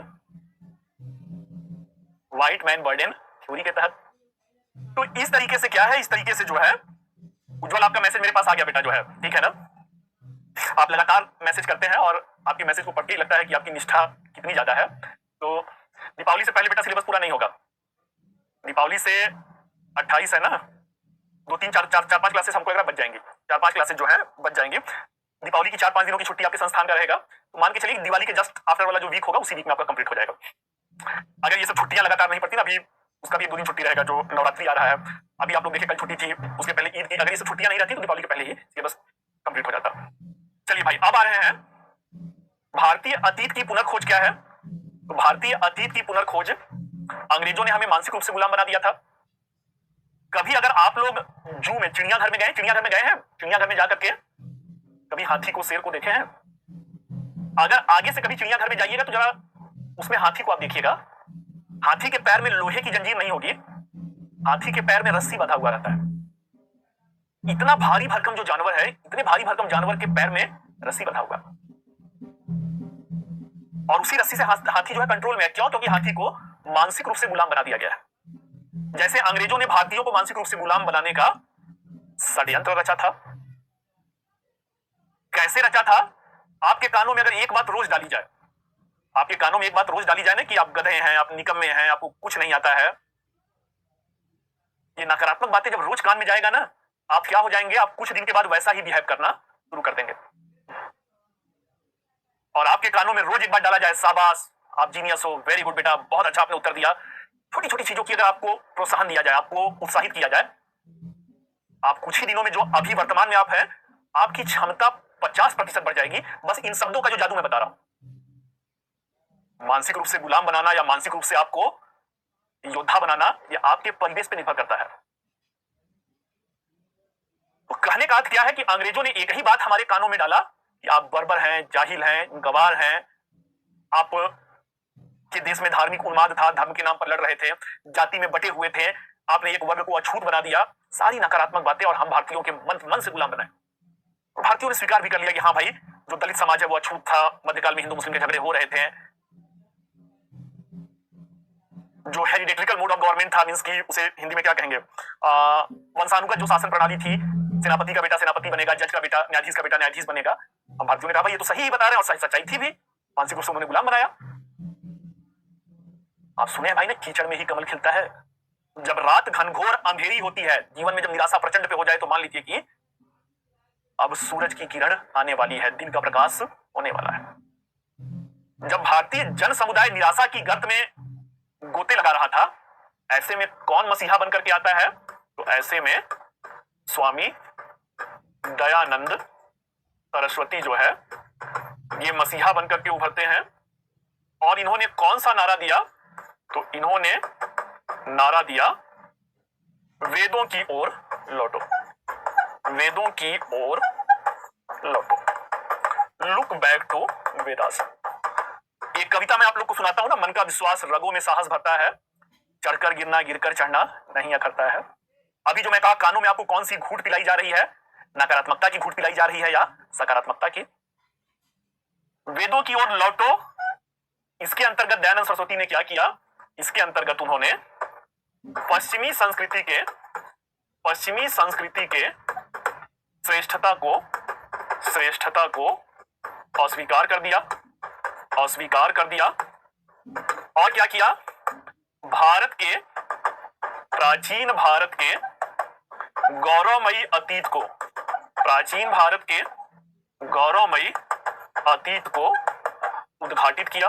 व्हाइट मैन बर्डन थ्योरी के तहत। तो इस तरीके से क्या है, इस तरीके से जो है उज्जवल, आपका मैसेज मेरे पास आ गया बेटा, जो है ठीक है ना। आप लगातार मैसेज करते हैं और आपके मैसेज को पढ़ के लगता है कि आपकी निष्ठा कितनी ज्यादा है। तो दीपावली से पहले बेटा सिलेबस पूरा नहीं होगा। दीपावली से 28 है ना, 2-3-4-5 क्लासेस हमको अगर बच जाएंगी, 4-5 क्लासेस जो है बच जाएंगी। दीपावली की 4-5 दिनों की छुट्टी आपके संस्थान का रहेगा, तो मान के चलिए दिवाली के जस्ट आफ्टर वाला जो वीक होगा उसी वीक में आपका कंप्लीट हो जाएगा। अगर ये सब छुट्टियां लगातार नहीं पड़ती ना, अभी उसका भी 1-2 दिन छुट्टी रहेगा, जो नवरात्रि आ रहा है। अभी आप लोग देखे कल छुट्टी थी, उसके पहले ईद की। अगर ये सब छुट्टियां नहीं रहती तो दीपावली के पहले ही ये बस कंप्लीट हो जाता। चलिए भाई, अब आ रहे हैं भारतीय अतीत की पुनर्खोज क्या है। तो भारतीय अतीत की पुनर्खोज, अंग्रेजों ने हमें मानसिक रूप से गुलाम बना दिया था। कभी अगर आप लोग जू में, चिड़ियाघर में गए, चिड़ियाघर में गए हैं, चिड़ियाघर में जाकर के कभी हाथी को, शेर को देखे हैं? अगर आगे से कभी चिड़ियाघर में जाइएगा तो जरा उसमें हाथी को आप देखिएगा। हाथी के पैर में लोहे की जंजीर नहीं होगी, हाथी के पैर में रस्सी बंधा हुआ रहता है। इतना भारी भरकम जो जानवर है, इतने भारी भरकम जानवर के पैर में रस्सी बंधा हुआ, और उसी रस्सी से हाथी जो है कंट्रोल में है। क्यों? क्योंकि हाथी को मानसिक रूप से गुलाम बना दिया गया है। जैसे अंग्रेजों ने भारतीयों को मानसिक रूप से गुलाम बनाने का षड्यंत्र रचा था। कैसे रचा था? आपके कानों में अगर एक बात रोज डाली जाए, आपके कानों में एक बात रोज डाली जाए ना कि आप गधे हैं, आप निकम्मे हैं, आपको कुछ नहीं आता है, ये नकारात्मक बातें जब रोज कान में जाएगा ना, आप क्या हो जाएंगे? आप कुछ दिन के बाद वैसा ही बिहेव करना शुरू कर देंगे। और आपके कानों में रोज एक बात डाला जाए, शाबाश आप जीनियस हो, वेरी गुड बेटा, बहुत अच्छा आपने उत्तर दिया। छोटी छोटी चीजों की अगर आपको प्रोत्साहन दिया जाए, आपको उत्साहित किया जाए, आप कुछ ही दिनों में, जो अभी वर्तमान में आप हैं, आपकी क्षमता 50% बढ़ जाएगी। बस इन शब्दों का जो जादू मैं बता रहा हूं, मानसिक रूप से गुलाम बनाना या मानसिक रूप से आपको योद्धा बनाना, यह आपके परिवेश पर निर्भर करता है। तो कहने का अर्थ क्या है कि अंग्रेजों ने एक ही बात हमारे कानों में डाला कि आप बर्बर हैं, जाहिल हैं, गवार हैं, आप के देश में धार्मिक उन्माद था, धर्म के नाम पर लड़ रहे थे, जाति में बटे हुए थे, आपने एक वर्ग को अछूत बना दिया, सारी नकारात्मक बातें, और हम भारतीयों के मन से गुलाम बनाए। और भारतीयों ने स्वीकार भी कर लिया कि हाँ भाई, जो दलित समाज है वो अछूत था, मध्यकाल में हिंदू मुस्लिम के झगड़े हो रहे थे, जो हेरिडेटरिकल मोड ऑफ गवर्नमेंट था, मींस की उसे हिंदी में क्या कहेंगे, वंशानुगत जो शासन प्रणाली थी, सेनापति का बेटा सेनापति बनेगा, जज का बेटा न्यायाधीश बनेगा। हम भारतीयों ने कहा भाई ये तो सही ही बता रहे हैं, और सही सच्चाई थी भी, मानसिक रूप से उन्होंने गुलाम बनाया। आप सुने भाई ने, कीचड़ में ही कमल खिलता है। जब रात घनघोर अंधेरी होती है, जीवन में जब निराशा प्रचंड पे हो जाए, तो मान लीजिए कि अब सूरज की किरण आने वाली है, दिन का प्रकाश होने वाला है। जब भारतीय जन समुदाय निराशा की गर्त में गोते लगा रहा था, ऐसे में कौन मसीहा बनकर के आता है? तो ऐसे में स्वामी दयानंद सरस्वती जो है, ये मसीहा बनकर के उभरते हैं। और इन्होंने कौन सा नारा दिया? तो इन्होंने नारा दिया, वेदों की ओर लौटो, वेदों की ओर लौटो, लुक बैक टू वेदास। एक कविता मैं आप लोग को सुनाता हूं ना, मन का विश्वास रगों में साहस भरता है, चढ़कर गिरना गिरकर चढ़ना नहीं अखरता है। अभी जो मैं कहा, कानों में आपको कौन सी घूंट पिलाई जा रही है? नकारात्मकता की घूंट पिलाई जा रही है या सकारात्मकता की? वेदों की ओर लौटो, इसके अंतर्गत दयानंद सरस्वती ने क्या किया? इसके अंतर्गत उन्होंने पश्चिमी संस्कृति के श्रेष्ठता को अस्वीकार कर दिया, और क्या किया? प्राचीन भारत के गौरवमयी अतीत को उद्घाटित किया।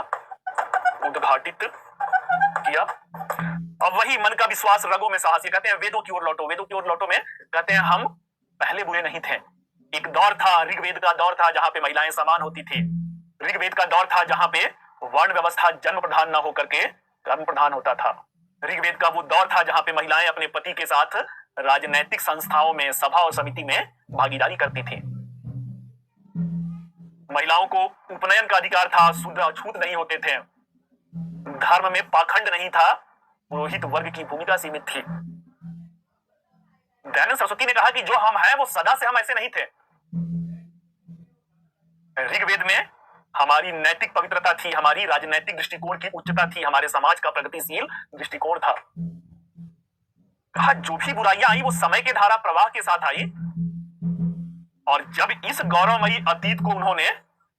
अब वही मन का विश्वास रगों में साहस, ये कहते हैं वेदों की ओर लौटो। वेदों की ओर लौटो में कहते हैं हम पहले बुरे नहीं थे। एक दौर था, ऋग्वेद का दौर था, जहां पे महिलाएं समान होती थी। ऋग्वेद का दौर था जहां पे वर्ण व्यवस्था जन्म प्रधान न होकर के कर्म प्रधान होता था। ऋग्वेद का वो दौर था जहां पे महिलाएं अपने पति के साथ राजनैतिक संस्थाओं में, सभा और समिति में भागीदारी करती थी। महिलाओं को उपनयन का अधिकार था, शुद्ध अछूत नहीं होते थे, धर्म में पाखंड नहीं था, पुरोहित वर्ग की भूमिका सीमित थी। दयानंद सरस्वती ने कहा कि जो हम हैं वो सदा से हम ऐसे नहीं थे। ऋग्वेद में हमारी नैतिक पवित्रता थी, हमारी राजनैतिक दृष्टिकोण की उच्चता थी, हमारे समाज का प्रगतिशील दृष्टिकोण था। कहा जो भी बुराइयां आई वो समय के धारा प्रवाह के साथ आई, और जब इस गौरवमयी अतीत को उन्होंने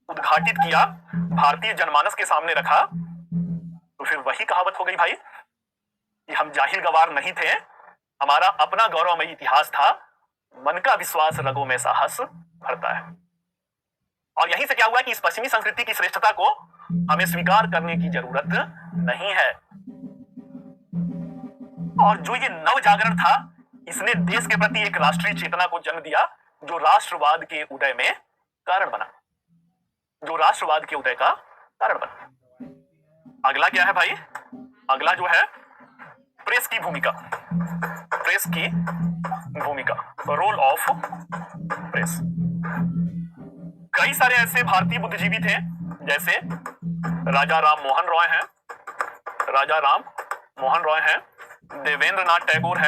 उद्घाटित किया, भारतीय जनमानस के सामने रखा, तो फिर वही कहावत हो गई भाई कि हम जाहिल गवार नहीं थे, हमारा अपना गौरवमयी इतिहास था, मन का विश्वास रगों में साहस भरता है। और यहीं से क्या हुआ कि इस पश्चिमी संस्कृति की श्रेष्ठता को हमें स्वीकार करने की जरूरत नहीं है। और जो ये नव जागरण था, इसने देश के प्रति एक राष्ट्रीय चेतना को जन्म दिया, जो राष्ट्रवाद के उदय में कारण बना, अगला क्या है भाई? अगला जो है प्रेस की भूमिका, रोल ऑफ प्रेस। कई सारे ऐसे भारतीय बुद्धिजीवी थे, जैसे राजा राम मोहन रॉय हैं, देवेंद्रनाथ टैगोर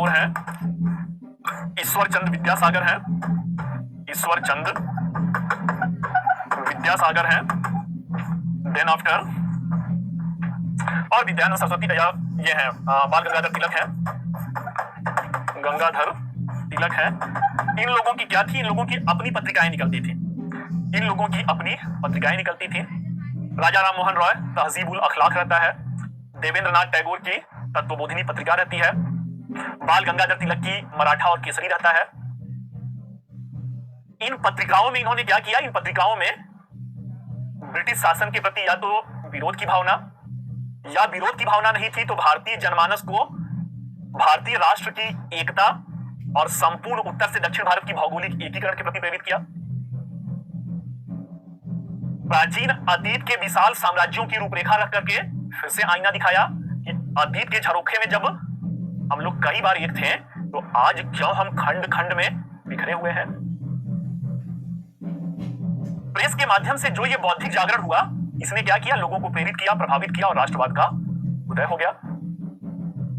हैं, ईश्वरचंद विद्यासागर हैं, देन आफ्टर, और विद्यानंद सरस्वती ये है, बाल गंगाधर तिलक है। इन लोगों की क्या थी? इन लोगों की अपनी पत्रिकाएं निकलती थी। राजा राम मोहन रॉय तहजीबुल अखलाक रहता है, देवेंद्रनाथ टैगोर की तत्वबोधिनी पत्रिका रहती है, बाल गंगाधर तिलक की मराठा और केसरी रहता है। इन पत्रिकाओं में इन्होंने क्या किया? इन पत्रिकाओं में ब्रिटिश शासन के प्रति या तो विरोध की भावना नहीं थी, तो भारतीय जनमानस को भारतीय राष्ट्र की एकता और संपूर्ण उत्तर से दक्षिण भारत की भौगोलिक एकीकरण के प्रति प्रेरित किया। प्राचीन अतीत के विशाल साम्राज्यों की रूपरेखा रख करके फिर से आईना दिखाया कि अतीत के झरोखे में जब हम लोग कई बार एक थे, तो आज क्यों हम खंड खंड में बिखरे हुए हैं। प्रेस के माध्यम से जो ये बौद्धिक जागरण हुआ, इसने क्या किया? लोगों को प्रेरित किया, प्रभावित किया, और राष्ट्रवाद का उदय हो गया।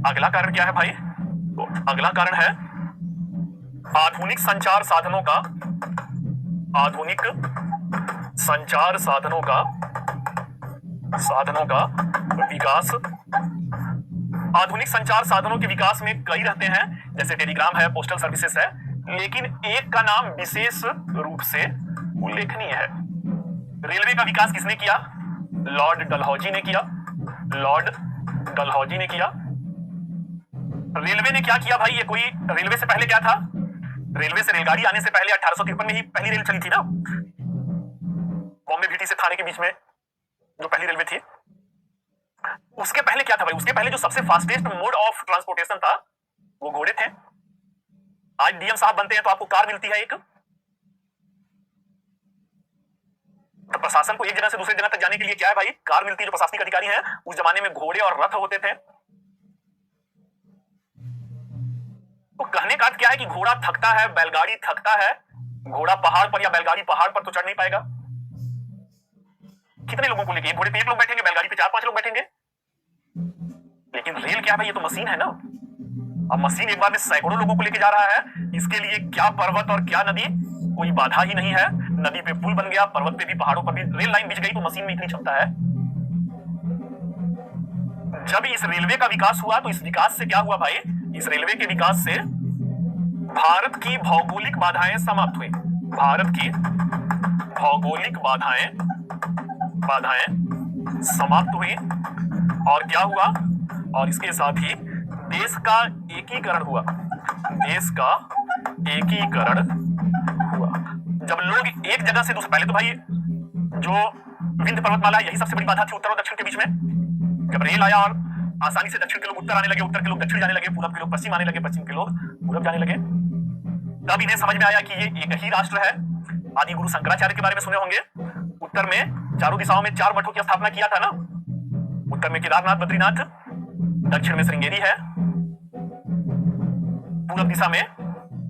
अगला कारण क्या है भाई? तो अगला कारण है आधुनिक संचार साधनों का, आधुनिक संचार साधनों का विकास। आधुनिक संचार साधनों के विकास में कई रहते हैं, जैसे टेलीग्राम है, पोस्टल सर्विसेज है, लेकिन एक का नाम विशेष रूप से उल्लेखनीय है। रेलवे का विकास किसने किया? लॉर्ड डलहौजी ने किया। लॉर्ड डलहौजी ने किया। रेलवे ने क्या किया भाई? ये कोई रेलवे से पहले क्या था? रेलवे से रेलगाड़ी आने से पहले 1853 में ही पहली रेल चली थी ना, बॉम्बे भीटी से थाने के बीच में जो पहली रेलवे थी। उसके पहले क्या था भाई? उसके पहले जो सबसे फास्टेस्ट मोड ऑफ ट्रांसपोर्टेशन था वो घोड़े थे। आज डीएम साहब बनते हैं तो आपको कार मिलती है एक। तो प्रशासन को एक जगह से दूसरे जगह तक जाने के लिए क्या है भाई? कार मिलती है। जो प्रशासनिक अधिकारी हैं उस जमाने में घोड़े और रथ होते थे। तो कहने का क्या है कि घोड़ा थकता है, बैलगाड़ी थकता है। घोड़ा पहाड़ पर या बैलगाड़ी पहाड़ पर तो चढ़ नहीं पाएगा। कितने लोगों को लेके? घोड़े पे 1 लोग बैठेंगे, बैलगाड़ी पे 4-5 लोग बैठेंगे। लेकिन रेल क्या है भाई? ये तो मशीन है ना। अब मशीन एक बार में सैकड़ों लोगों को लेके जा रहा है। इसके लिए क्या पर्वत और क्या नदी, कोई बाधा ही नहीं है। नदी पे पुल बन गया, पर्वत पे भी, पहाड़ों पर भी रेल लाइन बिछ गई, तो मशीन में इतनी क्षमता है। जब इस रेलवे का विकास हुआ तो इस विकास से क्या हुआ भाई? इस रेलवे के विकास से भारत की भौगोलिक बाधाएं समाप्त हुई। भारत की भौगोलिक बाधाएं समाप्त हुई। और क्या हुआ? और इसके साथ ही देश का एकीकरण हुआ। देश का एकीकरण हुआ। जब लोग एक जगह से दूसरे, पहले तो भाई जो विंध्य पर्वतमाला, यही सबसे बड़ी बाधा थी उत्तर और दक्षिण के बीच में। जब रेल आया और आसानी से दक्षिण के लोग उत्तर आने लगे, उत्तर के लोग दक्षिण जाने लगे, पूरब के लोग पश्चिम आने लगे, पश्चिम के लोग पूरब जाने लगे, तब इन्हें समझ में आया कि ये एक ही राष्ट्र है। आदि गुरु शंकराचार्य के बारे में सुने होंगे। उत्तर में चारों दिशाओं में 4 मठों की स्थापना किया था ना। उत्तर में केदारनाथ, बद्रीनाथ, दक्षिण में श्रृंगेरी है, पूरब दिशा में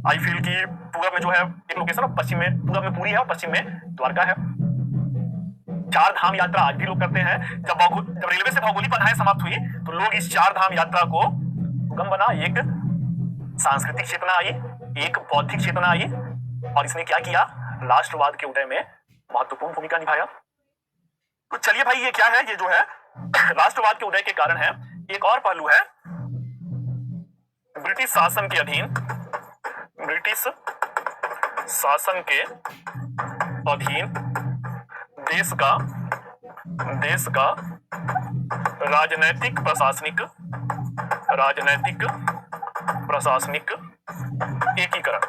आई फील की पूरब में जो है एक लोकेशन, और पश्चिम में, पूरब में पुरी है और पश्चिम में द्वारका है। 4 धाम यात्रा आज भी लोग करते हैं। जब रेलवे से भौगोलिक बाधाएं समाप्त हुई तो लोग इस 4 धाम यात्रा को गम बना। एक सांस्कृतिक चेतना आई, एक बौद्धिक चेतना आई, और इसने क्या किया? राष्ट्रवाद के उदय में महत्वपूर्ण भूमिका निभाया। तो चलिए भाई, ये क्या है? ये जो है राष्ट्रवाद के उदय के कारण है। एक और पहलू है ब्रिटिश शासन के अधीन, ब्रिटिश शासन के अधीन देश का राजनैतिक प्रशासनिक एकीकरण।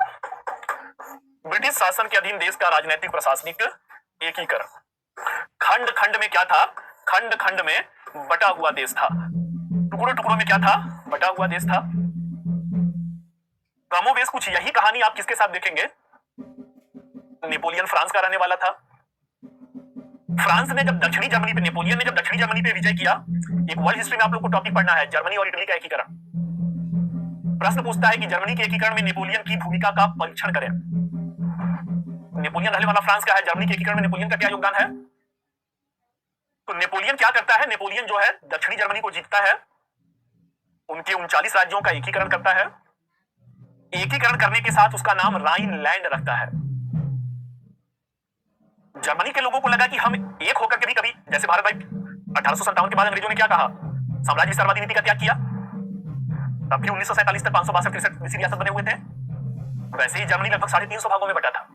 ब्रिटिश शासन के अधीन देश का राजनैतिक प्रशासनिक एकीकरण। खंड खंड में क्या था? खंड खंड में बटा हुआ देश था। टुकड़ों टुकड़ों में क्या था? बटा हुआ देश था। कमोबेश कुछ यही कहानी आप किसके साथ देखेंगे? नेपोलियन फ्रांस का रहने वाला था। फ्रांस ने जब दक्षिणी जर्मनी पे, नेपोलियन ने जब दक्षिणी जर्मनी पे विजय किया, एक वर्ल्ड हिस्ट्री में आप लोग को टॉपिक पढ़ना है, जर्मनी और इटली का एकीकरण। प्रश्न पूछता है कि जर्मनी के एकीकरण में नेपोलियन की भूमिका का परीक्षण करें। नेपोलियन रहने वाला फ्रांस का है, जर्मनी के एकीकरण में नेपोलियन का क्या योगदान है? तो नेपोलियन क्या करता है? नेपोलियन जो है दक्षिणी जर्मनी को जीतता है, उनके 39 राज्यों का एकीकरण करता है। एकीकरण करने के साथ उसका नाम राइनलैंड रखता है। जर्मनी के लोगों को लगा कि हम एक होकर के भी कभी, जैसे भारत भाई 1857 के बाद अंग्रेजों ने क्या कहा? साम्राज्य विस्तारवादी नीति का त्याग किया। तब भी 1947 तक 562 रियासत बने हुए थे। वैसे ही जर्मनी लगभग 350 भागों में बटा था।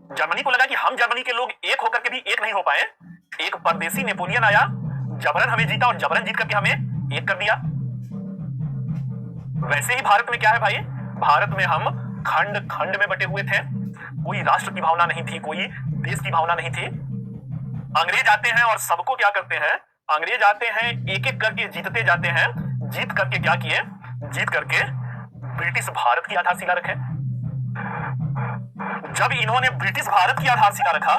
जर्मनी को लगा कि हम जर्मनी के लोग एक होकर के भी एक नहीं हो पाए। एक परदेसी नेपोलियन आया, जबरन हमें जीता और जबरन जीत करके हमें एक कर दिया। वैसे ही भारत में क्या है भाई? भारत में हम खंड खंड में बटे हुए थे। कोई राष्ट्र की भावना नहीं थी, कोई देश की भावना नहीं थी। अंग्रेज आते हैं और सबको क्या करते हैं? अंग्रेज आते हैं, एक एक करके जीतते जाते हैं। जीत करके क्या किए? जीत करके ब्रिटिश भारत की आधारशिला रखे। जब इन्होंने ब्रिटिश भारत की आधारशिला रखा,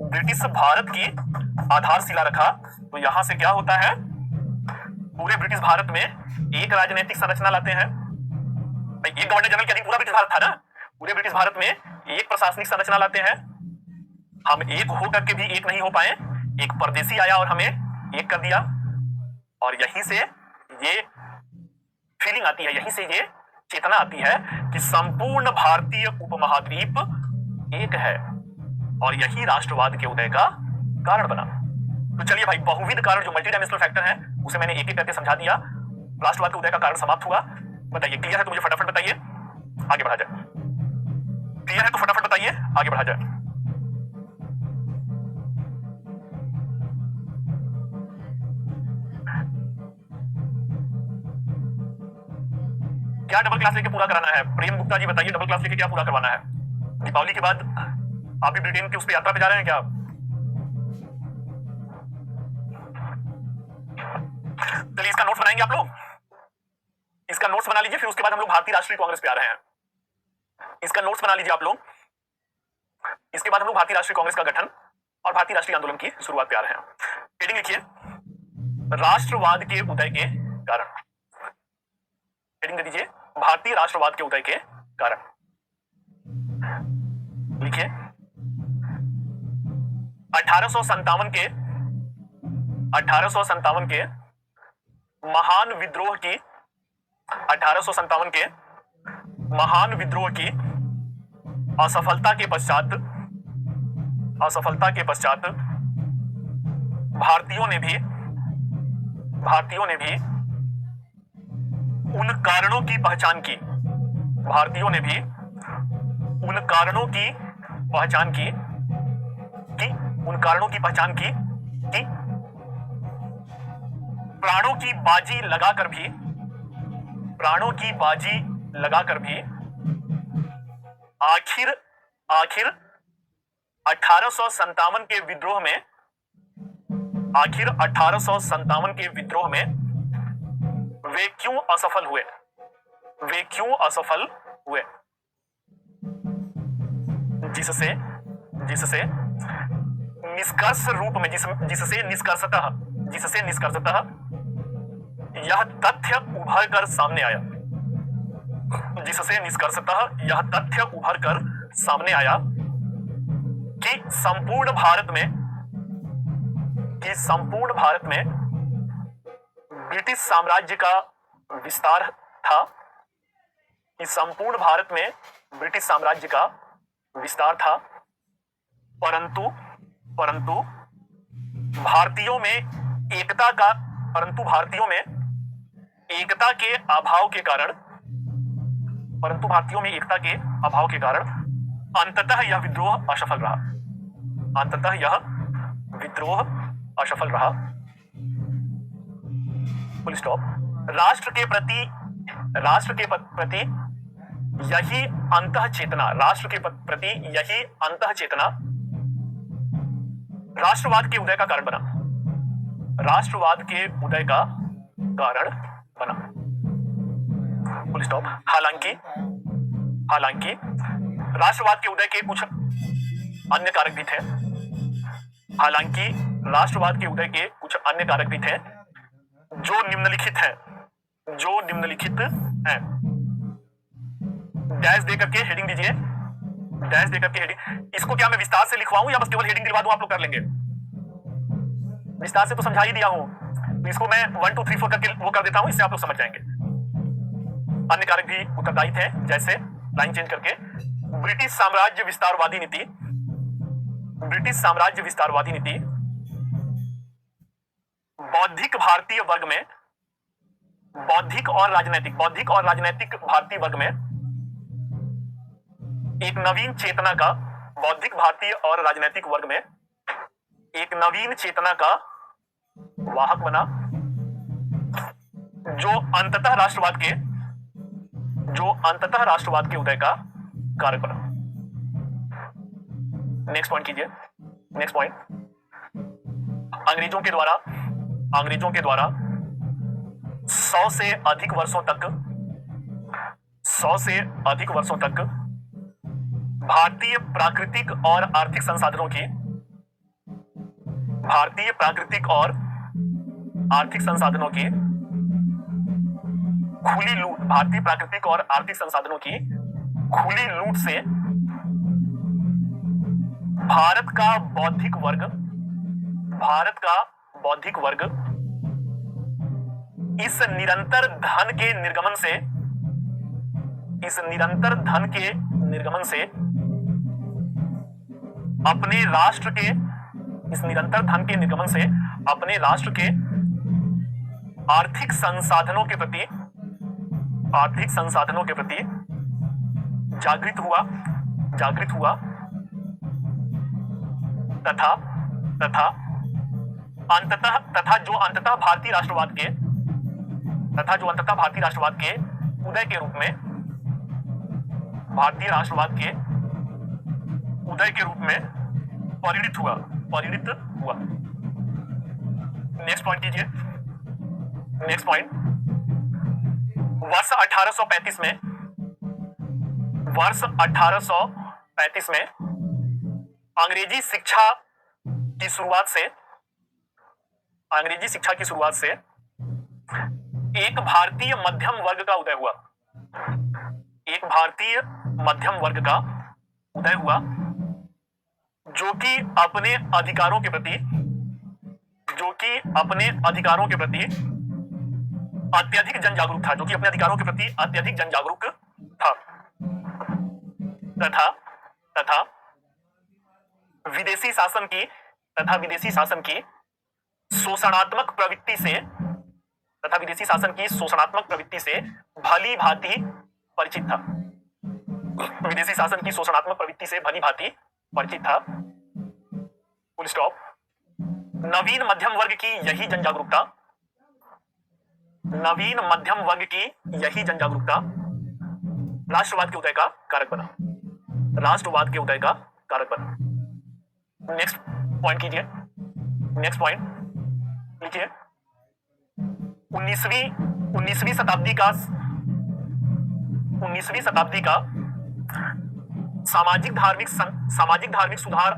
ब्रिटिश भारत की आधारशिला रखा, तो यहां से क्या होता है? पूरे ब्रिटिश भारत में एक राजनीतिक संरचना लाते हैं। एक गवर्नर जनरल के अधीन पूरा ब्रिटिश भारत था ना। पूरे ब्रिटिश भारत में एक प्रशासनिक संरचना लाते हैं। हम एक होकर के भी एक नहीं हो पाए। एक परदेसी आया और हमें एक कर दिया, और यहीं से ये फीलिंग आती है, यहीं से ये चेतना आती है कि संपूर्ण भारतीय उपमहाद्वीप एक है, और यही राष्ट्रवाद के उदय का कारण बना। तो चलिए भाई, बहुविध कारण जो मल्टी डायमेंशनल फैक्टर है उसे मैंने एक एक करके समझा दिया। राष्ट्रवाद के उदय का कारण समाप्त हुआ। बताइए, क्लियर है तो मुझे फटाफट बताइए, आगे बढ़ा जाए। क्लियर है तो फटाफट बताइए, आगे बढ़ा जाए। क्या डबल क्लास लेके पूरा कराना है? प्रेम गुप्ता जी बताइए, डबल क्लास लेके क्या पूरा करवाना है? दीपावली के बाद आप भी ब्रिटेन की उस पर यात्रा पे जा रहे हैं क्या? चलिए इसका नोट्स बनाएंगे आप लोग, इसका नोट्स बना लीजिए, फिर उसके बाद हम लोग भारतीय राष्ट्रीय कांग्रेस पे आ रहे हैं। इसका नोट्स बना लीजिए आप लोग, इसके बाद हम लोग भारतीय राष्ट्रीय कांग्रेस का गठन और भारतीय राष्ट्रीय आंदोलन की शुरुआत पे आ रहे हैं। हेडिंग लिखिए, राष्ट्रवाद के उदय के कारण। हेडिंग दे दीजिए, भारतीय राष्ट्रवाद के उदय के कारण। लिखिए, 1857 के महान विद्रोह की 1857 के महान विद्रोह की असफलता के पश्चात भारतीयों ने भी उन कारणों की पहचान की। भारतीयों ने भी उन कारणों की पहचान की कि प्राणों की बाजी लगाकर भी आखिर 1857 के विद्रोह में वे क्यों असफल हुए? जिससे निष्कर्षतः यह तथ्य उभर कर सामने आया कि संपूर्ण भारत में ब्रिटिश साम्राज्य का विस्तार था, परंतु भारतीयों में एकता के अभाव के कारण अंततः यह विद्रोह असफल रहा। Full stop. राष्ट्र के प्रति यही अंतःचेतना राष्ट्रवाद के उदय का कारण बना। Full stop. हालांकि राष्ट्रवाद के उदय के कुछ अन्य कारक भी थे जो निम्नलिखित हैं। डैश देकर के हेडिंग दीजिए, इसको क्या मैं विस्तार से लिखवाऊं या बस केवल हेडिंग दिलवा दूं? आप लोग कर लेंगे? विस्तार से तो समझा ही दिया हूं, तो इसको मैं 1 2 3 4 करके वो कर देता हूं, इससे आप लोग समझ जाएंगे। अन्य कारक भी उत्तरदायी थे, जैसे लाइन चेंज करके ब्रिटिश साम्राज्य विस्तारवादी नीति बौद्धिक और राजनैतिक भारतीय वर्ग में एक नवीन चेतना का वाहक बना, जो अंततः राष्ट्रवाद के उदय का कारक बना। नेक्स्ट पॉइंट कीजिए। नेक्स्ट पॉइंट, अंग्रेजों के द्वारा 100 से अधिक वर्षों तक भारतीय प्राकृतिक और आर्थिक संसाधनों की खुली लूट से भारत का बौद्धिक वर्ग इस निरंतर धन के निर्गमन से, इस निरंतर धन के निर्गमन से अपने राष्ट्र के, इस निरंतर धन के निर्गमन से अपने राष्ट्र के आर्थिक संसाधनों के प्रति, आर्थिक संसाधनों के प्रति जागृत हुआ तथा जो अंततः भारतीय राष्ट्रवाद के, उदय के रूप में, भारतीय राष्ट्रवाद के उदय के रूप में परिणित हुआ। नेक्स्ट पॉइंट कीजिए। नेक्स्ट पॉइंट, वर्ष 1835 में अंग्रेजी शिक्षा की शुरुआत से एक भारतीय मध्यम वर्ग का उदय हुआ। एक भारतीय मध्यम वर्ग का उदय हुआ जो कि अपने अधिकारों के प्रति, अत्यधिक जनजागरूक था, तथा विदेशी शासन की शोषणात्मक प्रवृत्ति से भली भांति परिचित था। विदेशी शासन की शोषणात्मक प्रवृत्ति से भली भांति परिचित था। Full stop. नवीन मध्यम वर्ग की यही जनजागरूकता राष्ट्रवाद के उदय का कारक बना। नेक्स्ट पॉइंट कीजिए। नेक्स्ट पॉइंट लिखिए। 19वीं शताब्दी का सामाजिक धार्मिक सुधार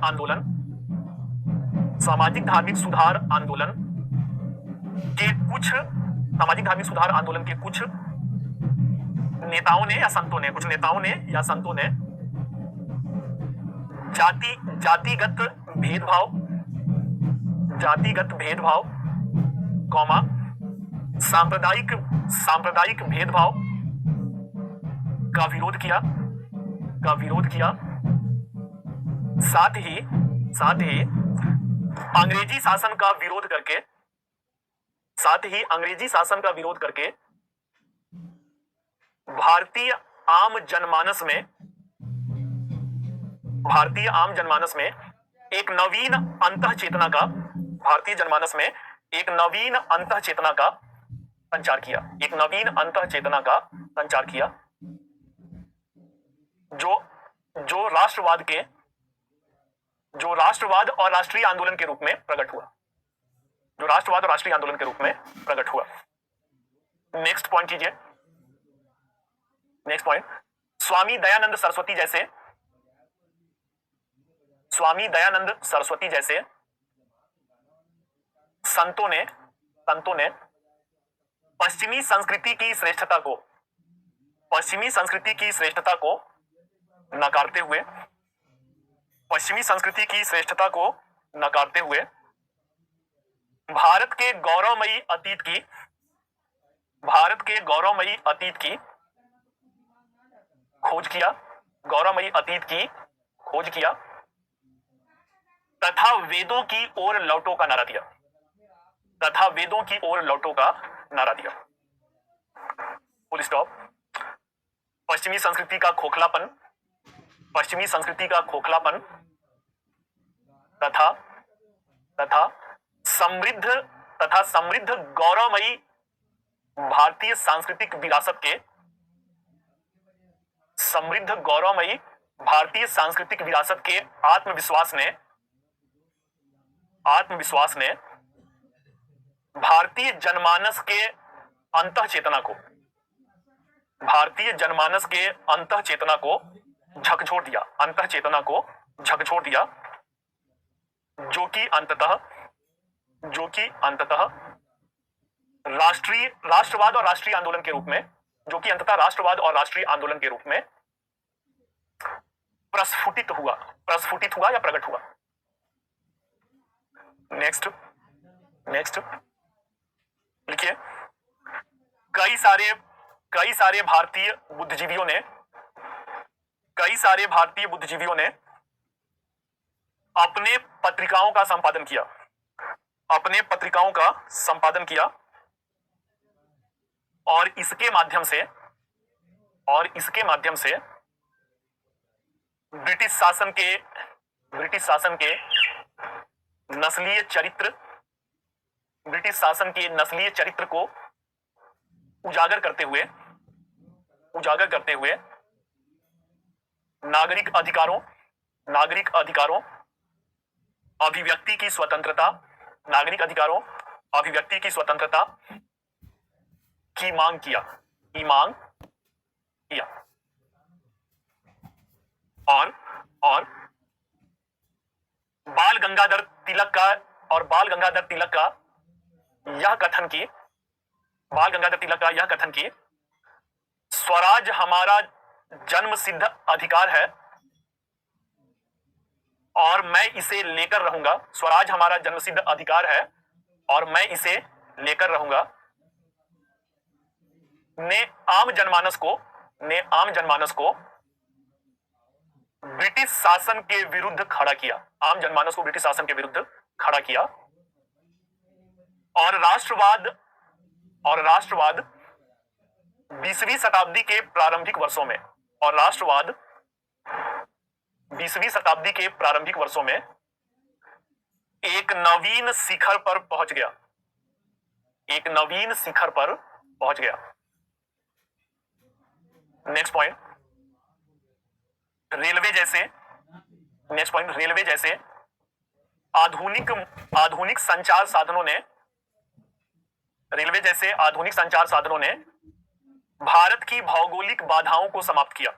आंदोलन के कुछ नेताओं ने या संतों ने जातिगत भेदभाव, सांप्रदायिक भेदभाव का विरोध किया। साथ ही अंग्रेजी शासन का विरोध करके भारतीय आम जनमानस में एक नवीन अंतः चेतना का संचार किया। जो राष्ट्रवाद और राष्ट्रीय आंदोलन के रूप में प्रकट हुआ। नेक्स्ट पॉइंट कीजिए। नेक्स्ट पॉइंट, स्वामी दयानंद सरस्वती जैसे संतों ने पश्चिमी संस्कृति की श्रेष्ठता को नकारते हुए भारत के गौरवमयी अतीत की खोज किया तथा वेदों की ओर लौटो का नारा दिया। Full stop. पश्चिमी संस्कृति का खोखलापन तथा समृद्ध गौरवमयी भारतीय सांस्कृतिक विरासत के आत्मविश्वास ने भारतीय जनमानस के अंतःचेतना को झकझोर दिया, जो कि अंततः राष्ट्रवाद और राष्ट्रीय आंदोलन के रूप में प्रस्फुटित हुआ या प्रकट हुआ। नेक्स्ट लिखिए। कई सारे भारतीय बुद्धिजीवियों ने अपने पत्रिकाओं का संपादन किया और इसके माध्यम से ब्रिटिश शासन के नस्लीय चरित्र को उजागर करते हुए नागरिक अधिकारों, अभिव्यक्ति की स्वतंत्रता की मांग किया और बाल गंगाधर तिलक का यह कथन कि स्वराज हमारा जन्म सिद्ध अधिकार है और मैं इसे लेकर रहूंगा, ने आम जनमानस को ब्रिटिश शासन के विरुद्ध खड़ा किया और राष्ट्रवाद 20वीं शताब्दी के प्रारंभिक वर्षों में एक नवीन शिखर पर पहुंच गया। नेक्स्ट पॉइंट, रेलवे जैसे आधुनिक संचार साधनों ने भारत की भौगोलिक बाधाओं को समाप्त किया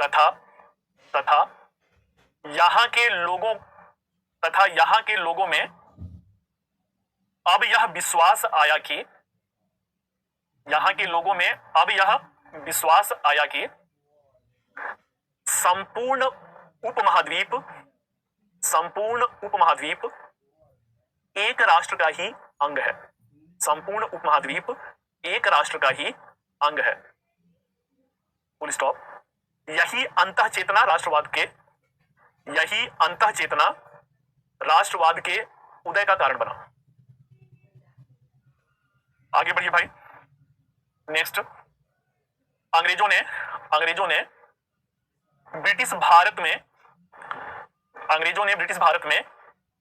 तथा यहाँ के लोगों में अब यह विश्वास आया कि संपूर्ण उपमहाद्वीप एक राष्ट्र का ही अंग है। Full stop. यही अंतःचेतना राष्ट्रवाद के उदय का कारण बना। आगे बढ़िए भाई। नेक्स्ट, अंग्रेजों ने ब्रिटिश भारत में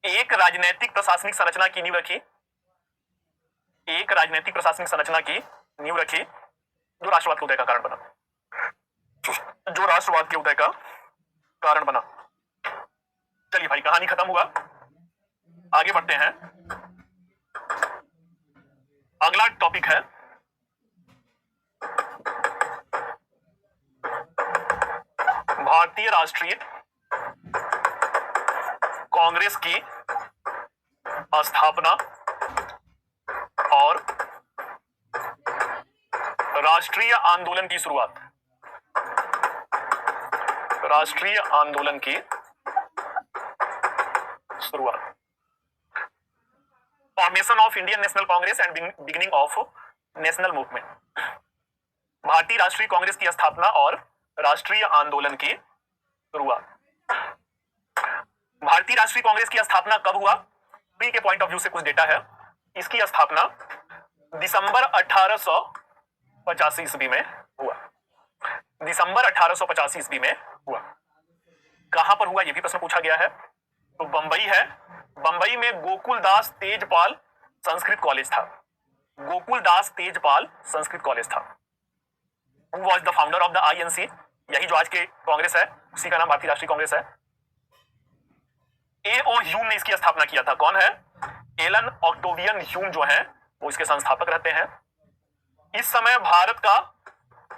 एक राजनीतिक प्रशासनिक संरचना की नींव रखी जो राष्ट्रवाद के उदय का कारण बना। चलिए भाई, कहानी खत्म हुआ, आगे बढ़ते हैं। अगला टॉपिक है भारतीय राष्ट्रीय कांग्रेस की स्थापना और राष्ट्रीय आंदोलन की शुरुआत। Formation of Indian national Congress and beginning of national movement. भारतीय राष्ट्रीय कांग्रेस की स्थापना और राष्ट्रीय आंदोलन की शुरुआत। भारतीय राष्ट्रीय कांग्रेस की स्थापना कब हुआ? प्री के पॉइंट ऑफ व्यू से कुछ डेटा है। इसकी स्थापना दिसंबर 1885 ईस्वी में हुआ। कहां पर हुआ, यह भी प्रश्न पूछा गया है। तो बंबई है। बंबई में गोकुलदास तेजपाल संस्कृत कॉलेज था। Who was the founder of the INC? यही जो आज के कांग्रेस है, उसी का नाम भारतीय राष्ट्रीय कांग्रेस है। A.O. ह्यूम ने इसकी स्थापना किया था। कौन है? एलन ऑक्टेवियन ह्यूम जो है वो इसके संस्थापक रहते हैं। इस समय भारत का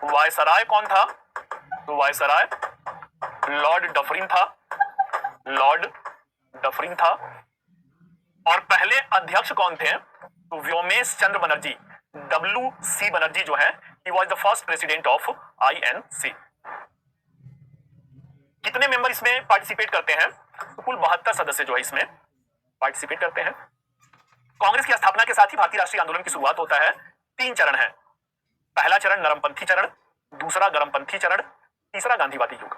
वायसराय कौन था? तो वायसराय लॉर्ड डफरिन था। और पहले अध्यक्ष कौन थे? तो व्योमेश चंद्र बनर्जी, WC बनर्जी जो है, he was the first president of INC। कितने मेंबर इसमें पार्टिसिपेट करते हैं? तो कुल 72 सदस्य जो है इसमें पार्टिसिपेट करते हैं। कांग्रेस की स्थापना के साथ ही भारतीय राष्ट्रीय आंदोलन की शुरुआत होता है। 3 चरण है। पहला चरण नरमपंथी चरण, दूसरा गरमपंथी चरण, तीसरा गांधीवादी युग।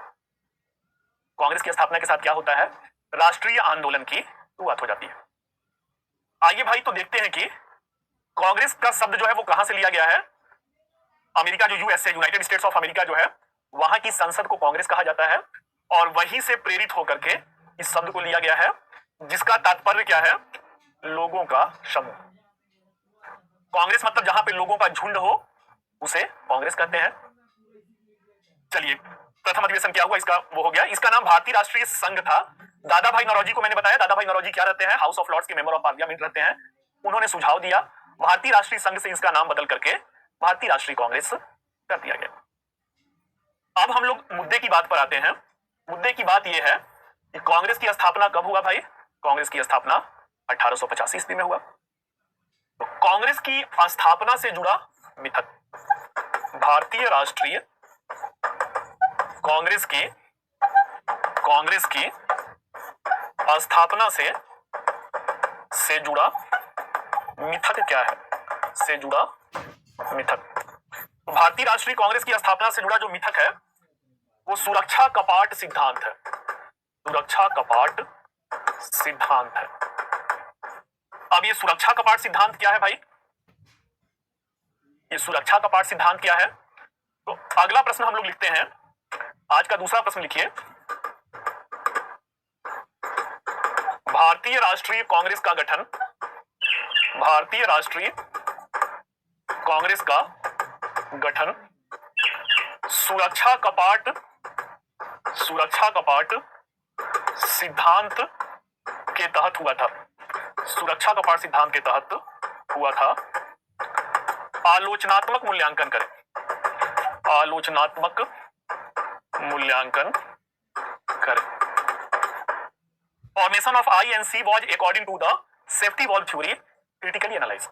कांग्रेस की स्थापना के साथ क्या होता है? राष्ट्रीय आंदोलन की शुरुआत हो जाती है। आइए भाई तो देखते हैं कि कांग्रेस का शब्द जो है वो कहां से लिया गया है। अमेरिका जो USA, United states of America जो है, वहां की संसद को कांग्रेस कहा जाता है और वहीं से प्रेरित होकर के इस शब्द को लिया गया है, जिसका तात्पर्य क्या है? लोगों का समूह। कांग्रेस मतलब जहां पे लोगों का झुंड हो उसे कांग्रेस कहते हैं। चलिए, प्रथम अधिवेशन क्या हुआ इसका वो हो गया। इसका नाम भारतीय राष्ट्रीय संघ था। दादा भाई नौरोजी को मैंने बताया, दादा भाई नौरोजी क्या रहते हैं? हाउस ऑफ लॉर्ड्स के मेंबर ऑफ पार्लियामेंट रहते हैं। उन्होंने सुझाव दिया, भारतीय राष्ट्रीय संघ से इसका नाम बदल करके भारतीय राष्ट्रीय कांग्रेस कर दिया गया। अब हम लोग मुद्दे की बात पर आते हैं। मुद्दे की बात यह है कि कांग्रेस की स्थापना कब हुआ भाई? कांग्रेस की स्थापना 1885 ईस्वी में हुआ। तो कांग्रेस की स्थापना से जुड़ा मिथक, भारतीय राष्ट्रीय कांग्रेस की स्थापना से जुड़ा मिथक क्या है? से जुड़ा मिथक। भारतीय राष्ट्रीय कांग्रेस की स्थापना से जुड़ा जो मिथक है वो सुरक्षा कपाट सिद्धांत है। सुरक्षा कपाट सिद्धांत है। अब ये सुरक्षा कपाट सिद्धांत क्या है भाई? ये सुरक्षा कपाट सिद्धांत क्या है? तो अगला प्रश्न हम लोग लिखते हैं। आज का दूसरा प्रश्न लिखिए, भारतीय राष्ट्रीय कांग्रेस का गठन, भारतीय राष्ट्रीय कांग्रेस का गठन सुरक्षा कपाट सिद्धांत के तहत हुआ था। सुरक्षा कपाट सिद्धांत के तहत हुआ था। आलोचनात्मक मूल्यांकन करें, आलोचनात्मक मूल्यांकन करें। Formation of INC was according to the safety valve theory critically analyzed।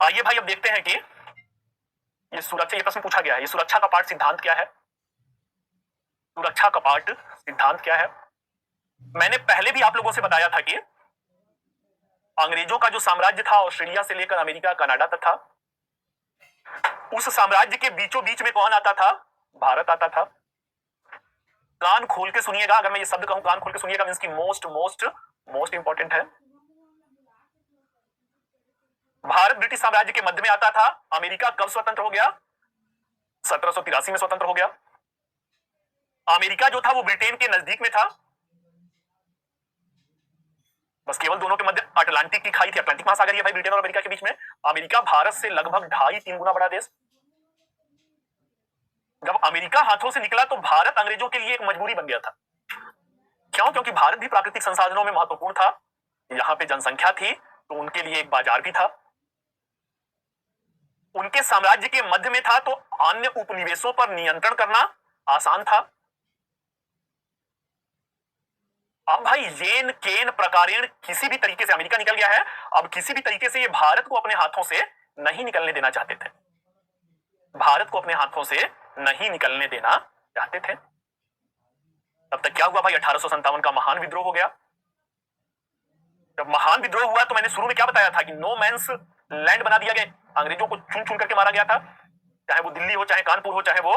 आइए भाई अब देखते हैं कि ये प्रश्न पूछा गया है, ये सुरक्षा कपाट सिद्धांत क्या है? सुरक्षा कपाट सिद्धांत क्या है? मैंने पहले भी आप लोगों से बताया था कि अंग्रेजों का जो साम्राज्य था ऑस्ट्रेलिया से लेकर अमेरिका कनाडा तक था, उस साम्राज्य के बीचों बीच में कौन आता था? भारत आता था। कान खोल के सुनिएगा, अगर मैं ये शब्द कहूं कान खोल के सुनिएगा मींस की मोस्ट इंपॉर्टेंट है। भारत ब्रिटिश साम्राज्य के मध्य में आता था। अमेरिका कब स्वतंत्र हो गया? 1783 में स्वतंत्र हो गया। अमेरिका जो था वो ब्रिटेन के नजदीक में था, बस केवल दोनों के मध्य अटलांटिक की खाई थी। अटलांटिक महासागर ये भाई ब्रिटेन और अमेरिका के बीच में। अमेरिका भारत से लगभग 2.5-3 गुना बड़ा देश। जब अमेरिका हाथों से निकला तो भारत अंग्रेजों के लिए एक मजबूरी बन गया था। क्यों? क्योंकि भारत भी प्राकृतिक संसाधनों में महत्वपूर्ण था, यहां पे जनसंख्या थी, तो उनके लिए एक बाजार भी था। उनके साम्राज्य के मध्य में था तो अन्य उपनिवेशों पर नियंत्रण करना आसान था। अब भाई येन केन प्रकारेण किसी भी तरीके से अमेरिका निकल गया है, अब किसी भी तरीके से ये भारत को अपने हाथों से नहीं निकलने देना चाहते थे। भारत को अपने हाथों से नहीं निकलने देना चाहते थे। तब तक क्या हुआ भाई? 1857 का महान विद्रोह हो गया। जब महान विद्रोह हुआ तो मैंने शुरू में क्या बताया था कि नो मैंस लैंड बना दिया गया। अंग्रेजों को चुन चुन करके मारा गया था, चाहे वो दिल्ली हो, चाहे कानपुर हो, चाहे वो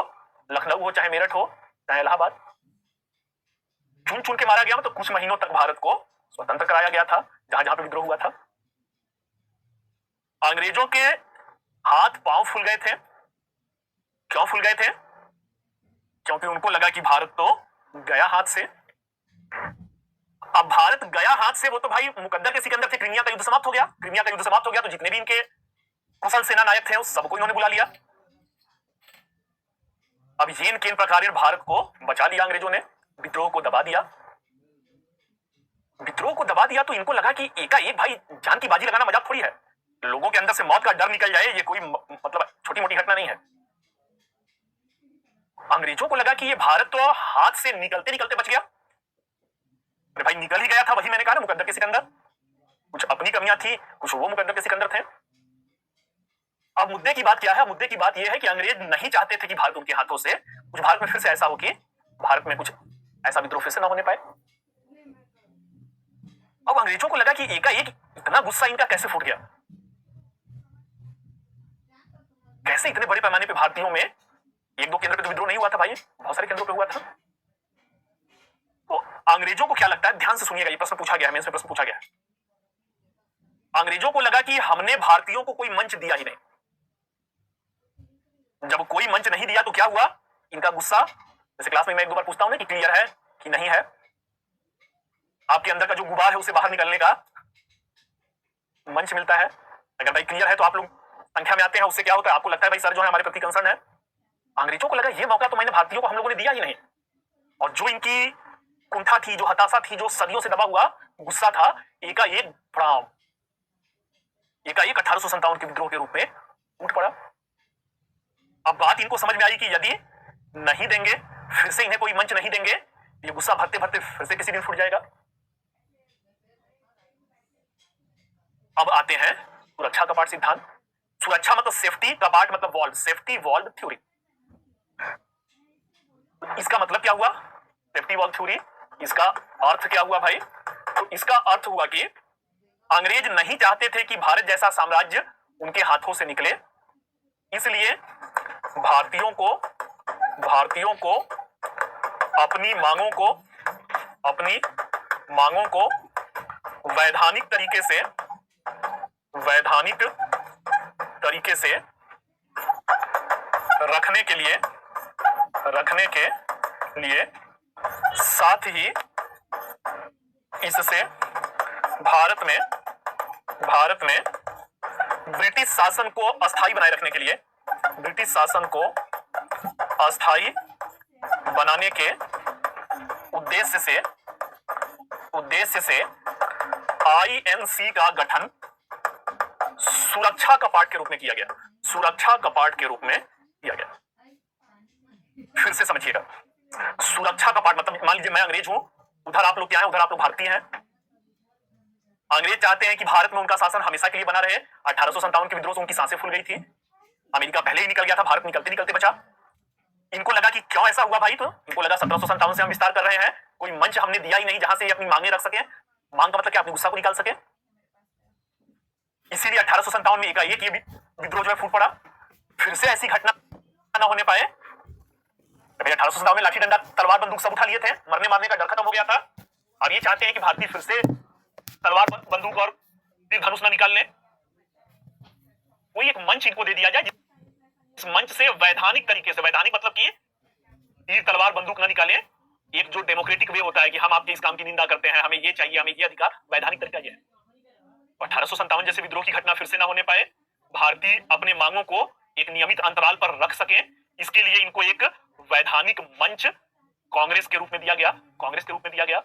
लखनऊ हो, चाहे मेरठ हो, चाहे इलाहाबाद, चुन चुन के मारा गया। तो कुछ महीनों तक भारत को स्वतंत्र कराया गया था जहां जहां पे विद्रोह हुआ था। अंग्रेजों के हाथ पांव फूल गए थे। क्यों फूल गए थे? क्योंकि उनको लगा कि भारत तो गया हाथ से। अब भारत गया हाथ से, वो तो भाई मुकद्दर के सिकंदर थे। क्रीमिया का युद्ध समाप्त हो गया। क्रीमिया का युद्ध समाप्त हो गया तो जितने भी इनके कुशल सेना नायक थे उस सबको इन्होंने बुला लिया। अब येन केन प्रकारेण भारत को बचा लिया अंग्रेजों ने, विद्रोह को दबा दिया। विद्रोह को दबा दिया तो इनको लगा कि एकाएक भाई जान की बाजी लगाना मजाक थोड़ी है। लोगों के अंदर से मौत का डर निकल जाए ये कोई मतलब छोटी मोटी घटना नहीं है। अंग्रेजों को लगा कि ये भारत तो हाथ से निकलते निकलते बच गया। अरे भाई निकल ही गया था, वही मैंने कहा ना मुकद्दर के सिकंदर। कुछ अपनी कमियां थी, कुछ वो मुकद्दर के सिकंदर थे। अब मुद्दे की बात क्या है? मुद्दे की बात यह है कि अंग्रेज नहीं चाहते थे कि भारत उनके हाथों से, कुछ भारत में फिर से ऐसा हो कि भारत में कुछ ऐसा विद्रोह फिर से ना होने पाए। अब अंग्रेजों को लगा कि एकाएक इतना गुस्सा इनका कैसे फूट गया, कैसे इतने बड़े पैमाने पे भारतीयों में, एक दो केंद्र पे तो विद्रोह नहीं हुआ था भाई, बहुत सारे केंद्रों पे हुआ था। तो अंग्रेजों को क्या लगता है, ध्यान से सुनिएगा, ये प्रश्न पूछा गया है, मेंस में प्रश्न पूछा गया है। अंग्रेजों को लगा कि हमने भारतीयों को कोई मंच दिया ही नहीं। जब कोई मंच नहीं दिया तो क्या हुआ, इनका गुस्सा, जैसे क्लास में मैं एक दो बार पूछता हूं ना कि क्लियर है कि नहीं है, आपके अंदर का जो गुबार है उसे बाहर निकलने का मंच मिलता है। अगर भाई क्लियर है तो आप लोग संख्या में आते हैं, उससे क्या होता है, आपको लगता है भाई सर जो है हमारे प्रति कंसर्न है। अंग्रेजों को लगा ये मौका तो मैंने भारतीयों को हम लोगों ने दिया ही नहीं, और जो इनकी कुंठा थी, जो हताशा थी, जो सदियों से दबा हुआ गुस्सा था, एकाएक 1857 के विद्रोह के रूप में उठ पड़ा। अब बात इनको समझ में आई कि यदि नहीं देंगे, फिर से इन्हें कोई मंच नहीं देंगे, ये गुस्सा भरते भरते फिर से किसी दिन फूट जाएगा। अब आते हैं सुरक्षा कपाट सिद्धांत। सुरक्षा मतलब सेफ्टी, कपाट मतलब वॉल्व, सेफ्टी वॉल्व थ्योरी। इसका मतलब क्या हुआ, सेफ्टी वॉल्व थ्योरी, इसका अर्थ क्या हुआ भाई, तो इसका अर्थ हुआ कि अंग्रेज नहीं चाहते थे कि भारत जैसा साम्राज्य उनके हाथों से निकले, इसलिए भारतीयों को अपनी मांगों को वैधानिक तरीके से रखने के लिए साथ ही इससे भारत में ब्रिटिश शासन को अस्थायी बनाए रखने के लिए, ब्रिटिश शासन को अस्थायी बनाने के उद्देश्य से आईएनसी का गठन सुरक्षा कपाट के रूप में किया गया, सुरक्षा कपाट के रूप में किया गया। फिर से समझिएगा, सुरक्षा कपाट मतलब मान लीजिए मैं अंग्रेज हूं, उधर आप लोग क्या है, उधर आप लोग भारतीय हैं। अंग्रेज चाहते हैं कि भारत में उनका शासन हमेशा के लिए बना रहे। 1857 के विद्रोह से उनकी सांसें फूल गई थी, अमेरिका पहले ही निकल गया था, भारत निकलते निकलते बचा। इनको लगा कि क्यों ऐसा हुआ भाई, तो इनको लगा 1757 से हम विस्तार कर रहे हैं, कोई मंच हमने दिया ही नहीं जहां से ये अपनी मांगे रख सके। मांग का मतलब क्या, अपने गुस्सा को निकाल सके। इसीलिए 1857 में एकाएक ये विद्रोह जो है फूट पड़ा। फिर से ऐसी घटना न होने पाए। 1857 में लाठी डंडा तलवार बंदूक सब उठा लिए थे, मरने मारने का डर खत्म हो गया था। अब ये चाहते हैं कि भारतीय फिर से तलवार बंदूक और तीर धनुष न निकाल लें, कोई एक मंच इनको दे दिया जाए, इस मंच से वैधानिक तरीके से, वैधानिक मतलब कि तीर तलवार बंदूक न निकालें, एक जो डेमोक्रेटिक वे होता है कि हम आपके इस काम की निंदा करते हैं, हमें ये चाहिए, हमें ये अधिकार, वैधानिक तरीका यह है। 1857 जैसे विद्रोह की घटना फिर से ना होने पाए, भारतीय अपने मांगों को एक नियमित अंतराल पर रख सके, इसके लिए इनको एक वैधानिक मंच कांग्रेस के रूप में दिया गया, कांग्रेस के रूप में दिया गया।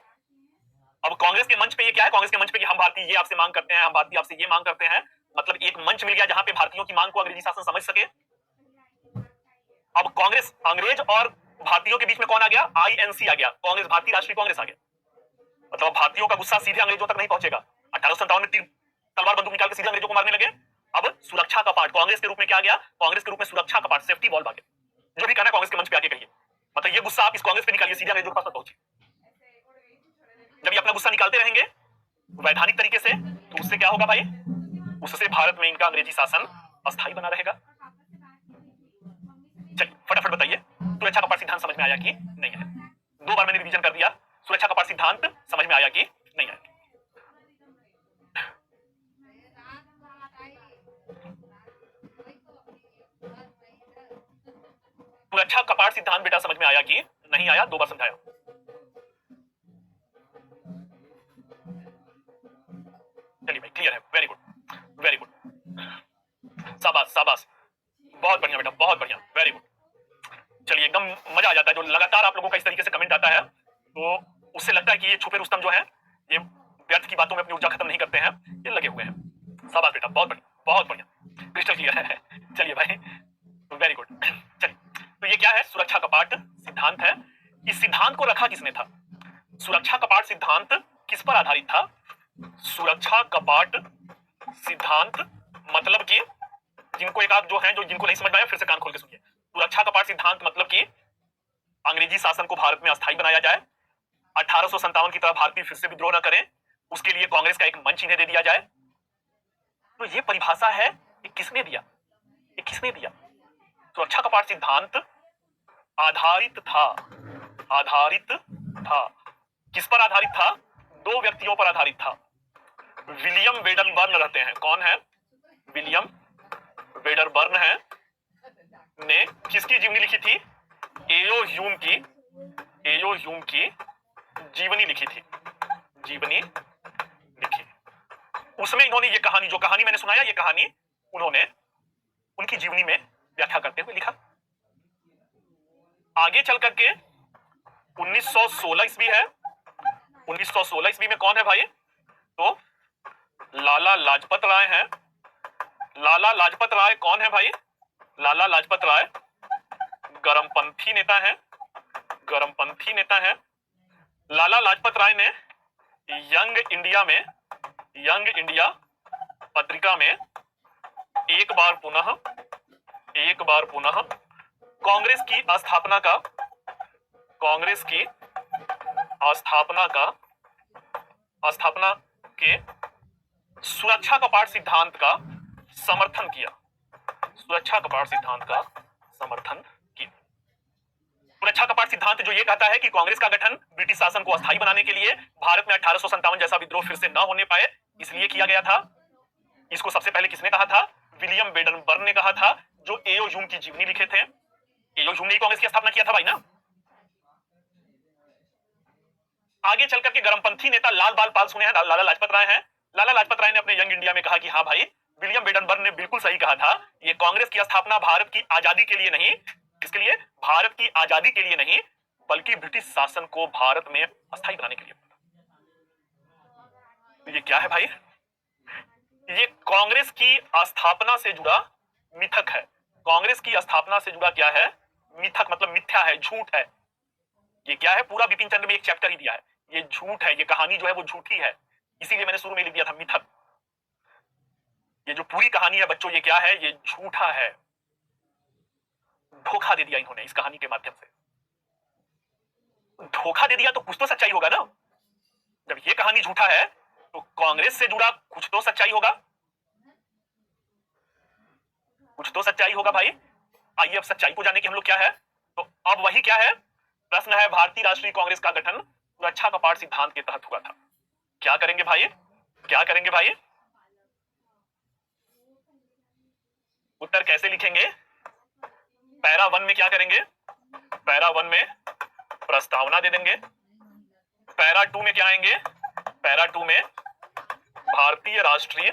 अब कांग्रेस के मंच पे ये क्या है, कांग्रेस के मंच पे कि हम भारतीय ये आपसे मांग करते हैं, हम भारतीय आपसे ये मांग करते हैं, मतलब एक मंच मिल गया जहां पे भारतीयों की मांग को अंग्रेजी शासन समझ सके। अब कांग्रेस, अंग्रेज और भारतीयों के बीच में कौन आ गया, आईएनसी आ गया, कांग्रेस, भारतीय राष्ट्रीय कांग्रेस आ गया। मतलब भारतीयों का गुस्सा सीधे अंग्रेजों तक नहीं पहुंचेगा। 1857 में तलवार बंदूक निकाल के सीधे अंग्रेजों को मारने लगे। अब सुरक्षा कपाट कांग्रेस के रूप में क्या आ गया, कांग्रेस के रूप में सुरक्षा कपाट, सेफ्टी वॉल्व आ गया। जो भी कहना कांग्रेस के मंच पे आके कहिए, मतलब ये गुस्सा आप इस कांग्रेस पे निकालिए, सीधे अंग्रेजों के पास मत पहुंचे। जब ये अपना गुस्सा निकालते रहेंगे वैधानिक तरीके से, तो उससे क्या होगा भाई, उससे भारत में इनका अंग्रेजी शासन अस्थायी बना रहेगा। चलिए फटाफट बताइए, सुरक्षा कपाट सिद्धांत समझ में आया कि नहीं आया? 2 बार मैंने रिवीजन कर दिया, सुरक्षा कपाट सिद्धांत समझ में आया कि नहीं आया? सुरक्षा कपाट सिद्धांत बेटा समझ में आया कि नहीं आया? 2 बार समझाया। चलिए भाई क्लियर है, वेरी गुड, वेरी गुड, शाबाश शाबाश, बहुत बढ़िया बेटा, बहुत बढ़िया, वेरी गुड। चलिए एकदम मजा आ जाता है, जो लगातार आप लोगों का इस तरीके से कमेंट आता है तो उससे लगता है कि ये छुपे रुस्तम जो है ये व्यर्थ की बातों में अपनी ऊर्जा खत्म नहीं करते हैं, ये लगे हुए हैं। शाबाश बेटा, बहुत बढ़िया, बहुत बढ़िया, क्रिस्टल क्लियर है। चलिए भाई वेरी गुड। चलिए तो ये क्या है, सुरक्षा कपाट सिद्धांत है। इस सिद्धांत को रखा किसने था? सुरक्षा कपाट सिद्धांत किस पर आधारित था? सुरक्षा कपाट सिद्धांत मतलब कि जिनको एक आध जो है, जो जिनको नहीं समझ में आया फिर से कान खोल के सुनिए। सुरक्षा कपाट सिद्धांत मतलब कि अंग्रेजी शासन को भारत में अस्थायी बनाया जाए, 1857 की तरह भारतीय फिर से विद्रोह न करें, उसके लिए कांग्रेस का एक मंच इन्हें दे दिया जाए। तो ये परिभाषा है, ये किसने दिया? ये किसने दिया? सुरक्षा कपाट सिद्धांत आधारित था, आधारित था। किस पर आधारित था? दो व्यक्तियों पर आधारित था। विलियम वेडनबर्न रहते हैं। कौन है? विलियम वेडनबर्न है, ने किसकी जीवनी लिखी थी? एयो ह्यूम की, एयो ह्यूम की जीवनी लिखी थी, जीवनी लिखी। उसमें इन्होंने ये कहानी, जो कहानी मैंने सुनाया, ये कहानी उन्होंने उनकी जीवनी में व्याख्या करते हुए लिखा। आगे चल करके 1916 ईस्वी है। 1916 ईस्वी में कौन है भाई? तो लाला लाजपत राय हैं। लाला लाजपत राय कौन है भाई? लाला लाजपत राय गरमपंथी नेता हैं, गरमपंथी नेता हैं। लाला लाजपत राय ने यंग इंडिया में, यंग इंडिया पत्रिका में एक बार पुनः कांग्रेस की स्थापना का, कांग्रेस की स्थापना के सुरक्षा कपाट सिद्धांत का समर्थन किया, सुरक्षा कपाट सिद्धांत का समर्थन किया। सुरक्षा कपाट सिद्धांत जो ये कहता है कि कांग्रेस का गठन ब्रिटिश शासन को अस्थायी बनाने के लिए भारत में 1857 जैसा विद्रोह फिर से न होने पाए, इसलिए किया गया था। इसको सबसे पहले किसने कहा था? विलियम वेडनबर्न ने कहा था, जो एयो ह्यूम की जीवनी लिखे थे। एयो ह्यूम ने कांग्रेस की स्थापना किया था भाई ना। आगे चलकर के गरमपंथी नेता लाल बाल पाल सुने हैं, लाला लाजपत राय हैं। लाला लाजपत राय ने अपने यंग इंडिया में कहा कि हाँ भाई, विलियम वेडनबर्न ने बिल्कुल सही कहा था, ये कांग्रेस की स्थापना भारत की आजादी के लिए नहीं, किसके लिए? भारत की आजादी के लिए नहीं, बल्कि ब्रिटिश शासन को भारत में अस्थायी बनाने के लिए। ये क्या है भाई? ये कांग्रेस की स्थापना से जुड़ा मिथक है। कांग्रेस की स्थापना से जुड़ा क्या है? मिथक, मतलब मिथ्या है, झूठ है। ये क्या है? पूरा बिपिन चंद्र में एक चैप्टर ही दिया है। ये झूठ है, ये कहानी जो है वो झूठी है, इसीलिए मैंने शुरू में लिख दिया था मिथक। ये जो पूरी कहानी है बच्चों, ये क्या है? ये झूठा है। धोखा दे दिया इन्होंने इस कहानी के माध्यम से। धोखा दे दिया तो कुछ तो सच्चाई होगा ना। जब ये कहानी झूठा है तो कांग्रेस से जुड़ा कुछ तो सच्चाई होगा, कुछ तो सच्चाई होगा भाई। आइए अब सच्चाई को जाने की हम लोग क्या है। तो अब वही क्या है? प्रश्न है, भारतीय राष्ट्रीय कांग्रेस का गठन सुरक्षा कपाट सिद्धांत के तहत हुआ था। क्या करेंगे भाई? क्या करेंगे भाई? उत्तर कैसे लिखेंगे? पैरा 1 में क्या करेंगे? पैरा 1 में प्रस्तावना दे देंगे। पैरा 2 में क्या आएंगे? पैरा 2 में भारतीय राष्ट्रीय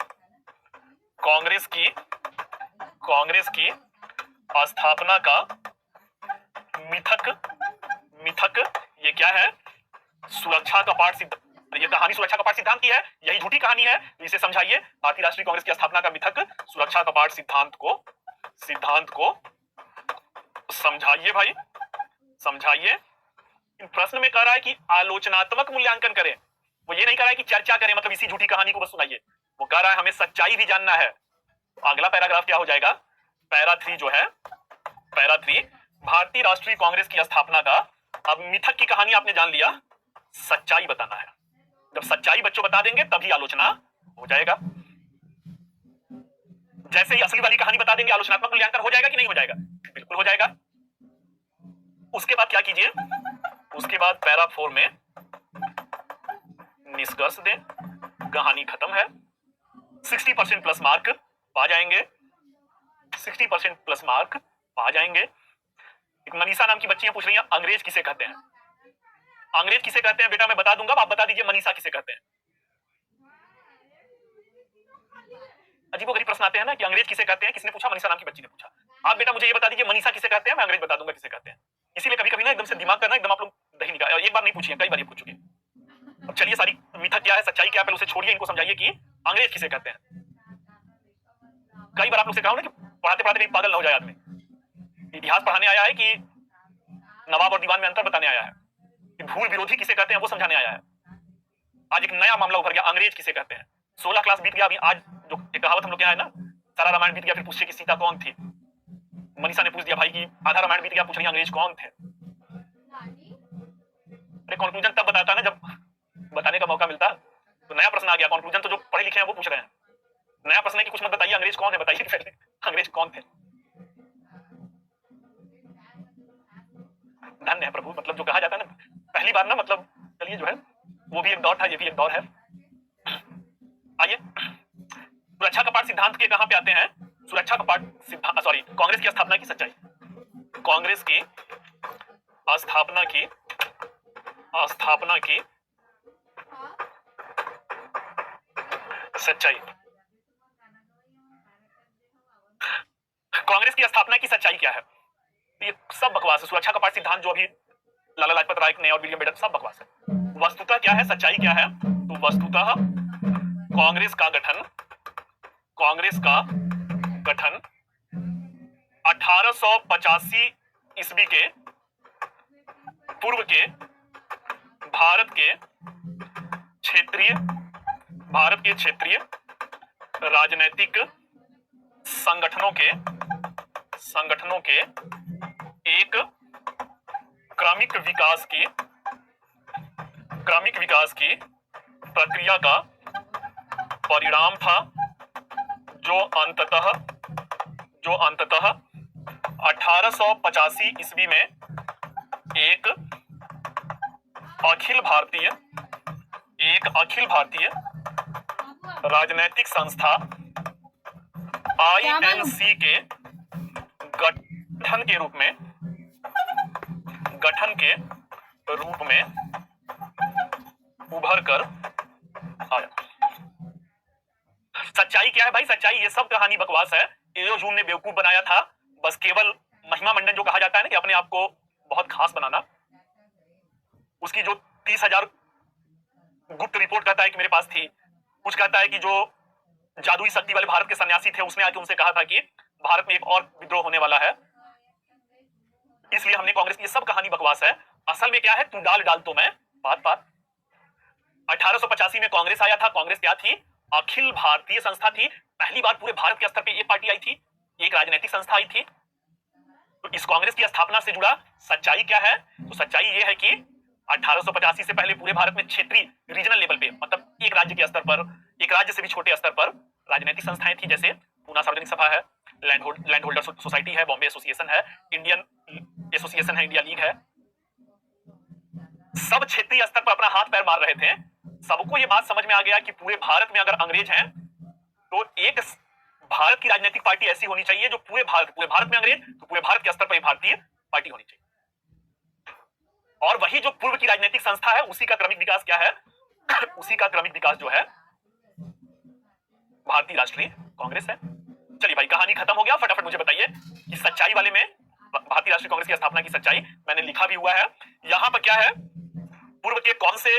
कांग्रेस की स्थापना का मिथक, ये क्या है? सुरक्षा कपाट सिद्धांत। ये कहानी सुरक्षा कपाट सिद्धांत की है, यही झूठी कहानी है, इसे समझाइए। भारतीय राष्ट्रीय कांग्रेस की स्थापना का मिथक सुरक्षा कपाट सिद्धांत को समझाइए भाई, समझाइए। इन प्रश्न में कह रहा है कि आलोचनात्मक मूल्यांकन करें, वो ये नहीं कह रहा है कि चर्चा करें, मतलब इसी झूठी कहानी को बस सुनाइए। वो कह रहा है हमें सच्चाई भी जानना है। तो अगला पैराग्राफ क्या हो जाएगा? पैरा 3 जो है, पैरा 3, भारतीय राष्ट्रीय कांग्रेस की स्थापना का, अब मिथक की कहानी आपने जान लिया, सच्चाई बताना है। जब सच्चाई बच्चों बता देंगे तभी आलोचना हो जाएगा। जैसे ही असली वाली कहानी बता देंगे, आलोचनात्मक मूल्यांकन हो जाएगा कि नहीं हो जाएगा? बिल्कुल हो जाएगा। उसके बाद क्या कीजिए? उसके बाद पैरा 4 में निष्कर्ष दें, कहानी खत्म है। 60% प्लस मार्क पा जाएंगे, 60% प्लस मार्क पा जाएंगे। एक मनीषा नाम की बच्चियां पूछ रही हैं, अंग्रेज किसे कहते हैं? अंग्रेज किसे कहते हैं बेटा? मैं बता दूंगा, आप बता दीजिए मनीषा किसे कहते हैं। अजीबोगरीब प्रश्न आते हैं ना कि अंग्रेज किसे कहते हैं। किसने पूछा? मनीषा नाम की बच्ची ने पूछा। आप बेटा मुझे ये बता दीजिए मनीषा किसे कहते हैं, मैं अंग्रेज बता दूंगा किसे कहते हैं। इसीलिए कभी कभी ना एकदम से दिमाग करना, एकदम आप लोग दही निकाल, एक बार नहीं पूछिए, कई बार ये पूछ चुके। अब चलिए, सारी मिथक क्या है, सच्चाई क्या है, पहले उसे छोड़िए, इनको समझाइए कि अंग्रेज किसे कहते हैं। कई बार आप लोग से कहा ना कि पढ़ाते पढ़ाते कहीं पागल ना हो जाए आदमी। इतिहास पढ़ाने आया है कि नवाब और दीवान में अंतर बताने आया है, कि भूल विरोधी किसे कहते हैं वो समझाने आया है। आज एक नया मामला उभर गया, अंग्रेज किसे कहते हैं। 16 क्लास बीत गया, अभी आज जो एक कहावत हम लोग क्या है ना, सारा रामायण बीत गया फिर पूछिए कि सीता कौन थी। मनीषा ने पूछ दिया भाई कि आधा रामायण बीत गया, पूछ रही अंग्रेज कौन थे। अरे कंक्लूजन तब बताता ना जब बताने का मौका मिलता। तो नया प्रश्न आ गया, कंक्लूजन तो जो पढ़े लिखे हैं वो पूछ रहे हैं। नया प्रश्न है कि कुछ मत बताइए, अंग्रेज कौन है, बताइए पहले अंग्रेज कौन थे। धन्य है प्रभु, मतलब जो कहा जाता है ना पहली बार ना, मतलब चलिए जो है वो भी एक दौर था, ये भी एक दौर है। आइए सुरक्षा कपाट सिद्धांत के कहां पे आते हैं। सुरक्षा कपाट सिद्धांत, सॉरी, कांग्रेस की स्थापना की सच्चाई। कांग्रेस की स्थापना की सच्चाई। कांग्रेस की स्थापना की सच्चाई क्या है? ये सब बकवास है। सुरक्षा कपाट सिद्धांत जो अभी लाला लाजपत राय ने और विलियम बेंटन, सब बकवास है। वस्तुतः क्या है, सच्चाई क्या है? तो वस्तुतः कांग्रेस का गठन 1885 ईस्वी के पूर्व के भारत के क्षेत्रीय राजनीतिक संगठनों के एक क्रमिक विकास की प्रक्रिया का परिणाम था, जो अंततः 1885 ईस्वी में एक अखिल भारतीय राजनैतिक संस्था INC के गठन के रूप में उभर कर आया। सच्चाई क्या है भाई? सच्चाई ये सब कहानी बकवास है। एओ जून ने बेवकूफ बनाया था, बस केवल महिमा मंडन जो कहा जाता है ना कि अपने आप को बहुत खास बनाना, उसकी जो 30,000 गुप्त रिपोर्ट कहता है कि मेरे पास थी, कुछ कहता है कि जो जादुई शक्ति वाले भारत के सन्यासी थे उसने आके उनसे कहा था कि भारत में एक और विद्रोह होने वाला है, इसलिए हमने कांग्रेस की। ये सब कहानी बकवास है। असल में क्या है, तू डाल तो मैं बात 1885 में कांग्रेस आया था। कांग्रेस क्या थी? अखिल भारतीय संस्था थी। पहली बार पूरे भारत के स्तर पे एक पार्टी आई थी, एक राजनीतिक संस्था आई थी। तो इस कांग्रेस की स्थापना से जुड़ा सच्चाई क्या है? तो सच्चाई ये है कि 1885 से पहले पूरे भारत में क्षेत्रीय रीजनल लेवल पे, मतलब एक राज्य के स्तर पर, एक राज्य से भी छोटे स्तर पर राजनीतिक संस्थाएं थी, जैसे पूना सार्वजनिक सभा है, लैंड होल्डर सोसाइटी है, बॉम्बे एसोसिएशन है, इंडियन एसोसिएशन है, इंडिया लीग है। सब क्षेत्रीय स्तर पर अपना हाथ पैर मार रहे थे। सबको ये बात समझ में आ गया कि पूरे भारत में अगर अंग्रेज हैं तो एक भारत की राजनीतिक पार्टी ऐसी होनी चाहिए जो पूरे भारत में अंग्रेज, तो पूरे भारत के स्तर पर भारतीय पार्टी होनी चाहिए। और वही जो पूर्व की राजनीतिक संस्था है, उसी का क्रमिक विकास क्या है? उसी का क्रमिक विकास जो है भारतीय राष्ट्रीय कांग्रेस है। चलिए भाई, कहानी खत्म हो गया। फटाफट मुझे बताइए कि सच्चाई वाले में भारतीय राष्ट्रीय कांग्रेस की स्थापना की सच्चाई मैंने लिखा भी हुआ है। यहां पर क्या है, पूर्व के कौन से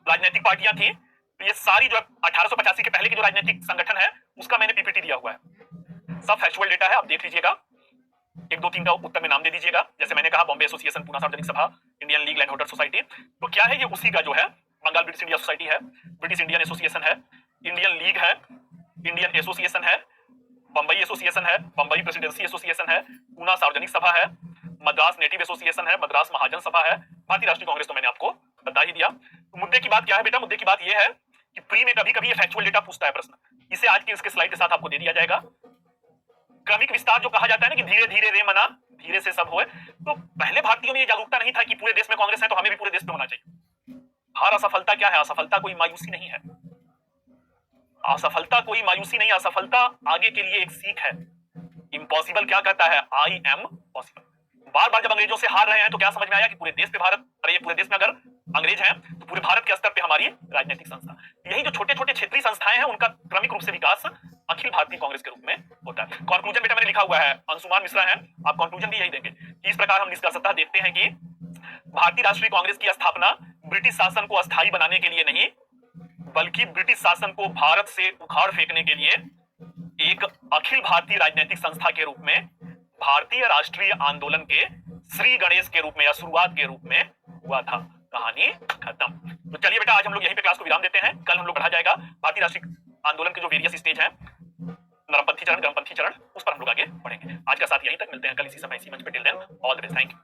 राजनीतिक पार्टियां थी, तो ये सारी जो 1885 के पहले की जो राजनीतिक संगठन है उसका मैंने पीपीटी दिया हुआ है। सब फैक्चुअल डेटा है, आप देख लीजिएगा। 1, 2, 3 का उत्तर में नाम दे दीजिएगा। जैसे मैंने कहा, बॉम्बे एसोसिएशन, पूना सार्वजनिक सभा, Indian league land holder society, तो क्या है ये उसी का जो है। बंगाल ब्रिटिश इंडिया सोसाइटी है, ब्रिटिश इंडियन एसोसिएशन है, इंडियन लीग है, इंडियन एसोसिएशन है, बंबई एसोसिएशन है, बंबई प्रेसिडेंसी एसोसिएशन है, पूना सार्वजनिक सभा है, मद्रास नेटिव एसोसिएशन है, मद्रास महाजन सभा है, भारतीय राष्ट्रीय कांग्रेस तो मैंने आपको बता ही दिया। तो मुद्दे की बात क्या है बेटा? मुद्दे की बात यह है कि प्री में कभी कभी ये फैक्चुअल डेटा पूछता है प्रश्न, इसे आज के इसके स्लाइड के साथ आपको दे दिया जाएगा। क्रमिक विस्तार जो कहा जाता है ना कि धीरे धीरे रे मना, धीरे से सब होए, तो पहले भारतीयों में ये जागरूकता नहीं था कि पूरे देश में कांग्रेस है तो हमें भी पूरे देश में होना चाहिए। हर असफलता क्या है? असफलता कोई मायूसी नहीं है, असफलता कोई मायूसी नहीं, असफलता आगे के लिए एक सीख है। इम्पॉसिबल क्या कहता है? I am possible. बार बार जब अंग्रेजों से हार रहे हैं तो क्या समझ में आया कि पूरे देश पे भारत, अरे ये पूरे देश में अगर अंग्रेज हैं तो पूरे भारत के स्तर पे हमारी राजनीतिक संस्था, यही जो छोटे छोटे क्षेत्रीय संस्थाएं हैं उनका क्रमिक रूप से विकास अखिल भारतीय कांग्रेस के रूप में होता है। कंक्लूजन बेटा मैंने लिखा हुआ है, अंशुमान मिश्रा है, आप कंक्लूजन भी यही देंगे। इस प्रकार हम निष्कर्षतः देखते हैं कि भारतीय राष्ट्रीय कांग्रेस की स्थापना ब्रिटिश शासन को अस्थायी बनाने के लिए नहीं, बल्कि ब्रिटिश शासन को भारत से उखाड़ फेंकने के लिए एक अखिल भारतीय राजनीतिक संस्था के रूप में, भारतीय राष्ट्रीय आंदोलन के श्री गणेश के रूप में या शुरुआत के रूप में हुआ था। कहानी खत्म। तो चलिए बेटा, आज हम लोग यहीं पे क्लास को विराम देते हैं। कल हम लोग बढ़ा जाएगा भारतीय राष्ट्रीय आंदोलन के जो वेरियस स्टेज हैं, नरमपंथी चरण, गरमपंथी चरण, उस पर हम लोग आगे बढ़ेंगे। आज का साथ यहीं तक, मिलते हैं कल इसी समय इसी मंच पे। Till then all the best, thank you.